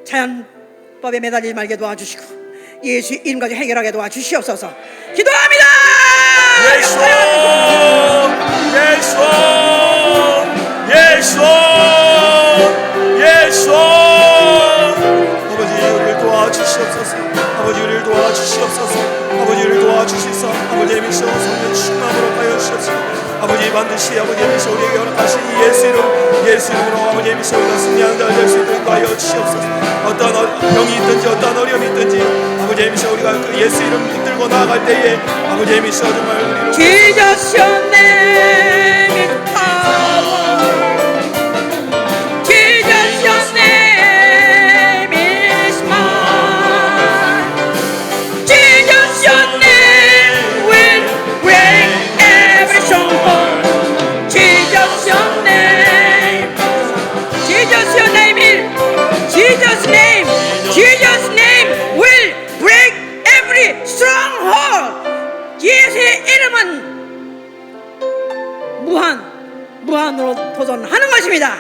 자연법에 매달리지 말게 도와주시고 예수 이름 가지고 해결하게 도와주시옵소서. 기도합니다. 예수 아버지 우리를 도와주시옵소서. 아버지 우리를 도와주시옵소서. 아버지 우리를 도와주시소. 아버지 미셔 성령 충만으로 하여 주시옵소서. 아버지 반드시 아버지 미셔 우리에게 허락하신 이 예수 이름으로 아버지 미셔 우리가 승리하는 자가 될 수 있도록 하여 주시옵소서. 어떤 병이 있든지 어떤 어려움이 있든지 아버지 미셔 우리가 그 예수 이름 붙들고 나아갈 때에 아버지 미셔 정말 우리로 Jesus your name is power. Jesus your name is mine. Jesus your name will break every stronghold. Jesus your name. Jesus your name will break every stronghold. 예수의 이름은 무한으로 도전하는 것입니다.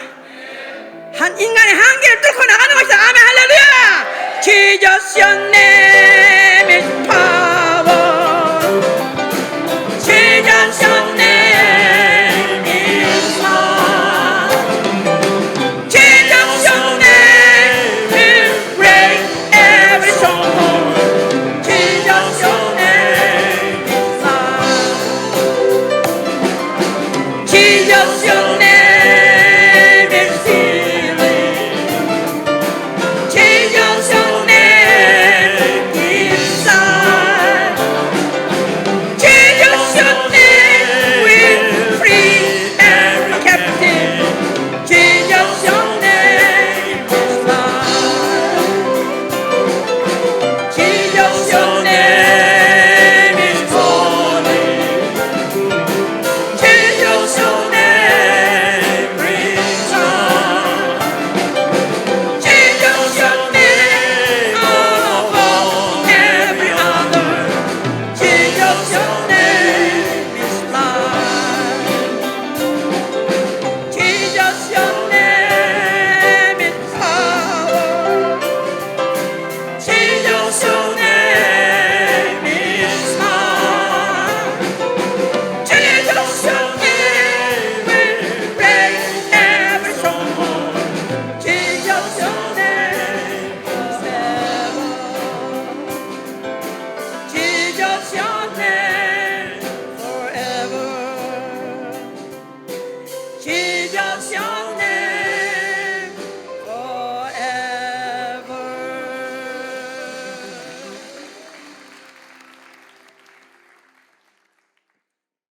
한 인간의 한계를 뚫고 나가는 것이다. 아멘 할렐루야. Jesus your name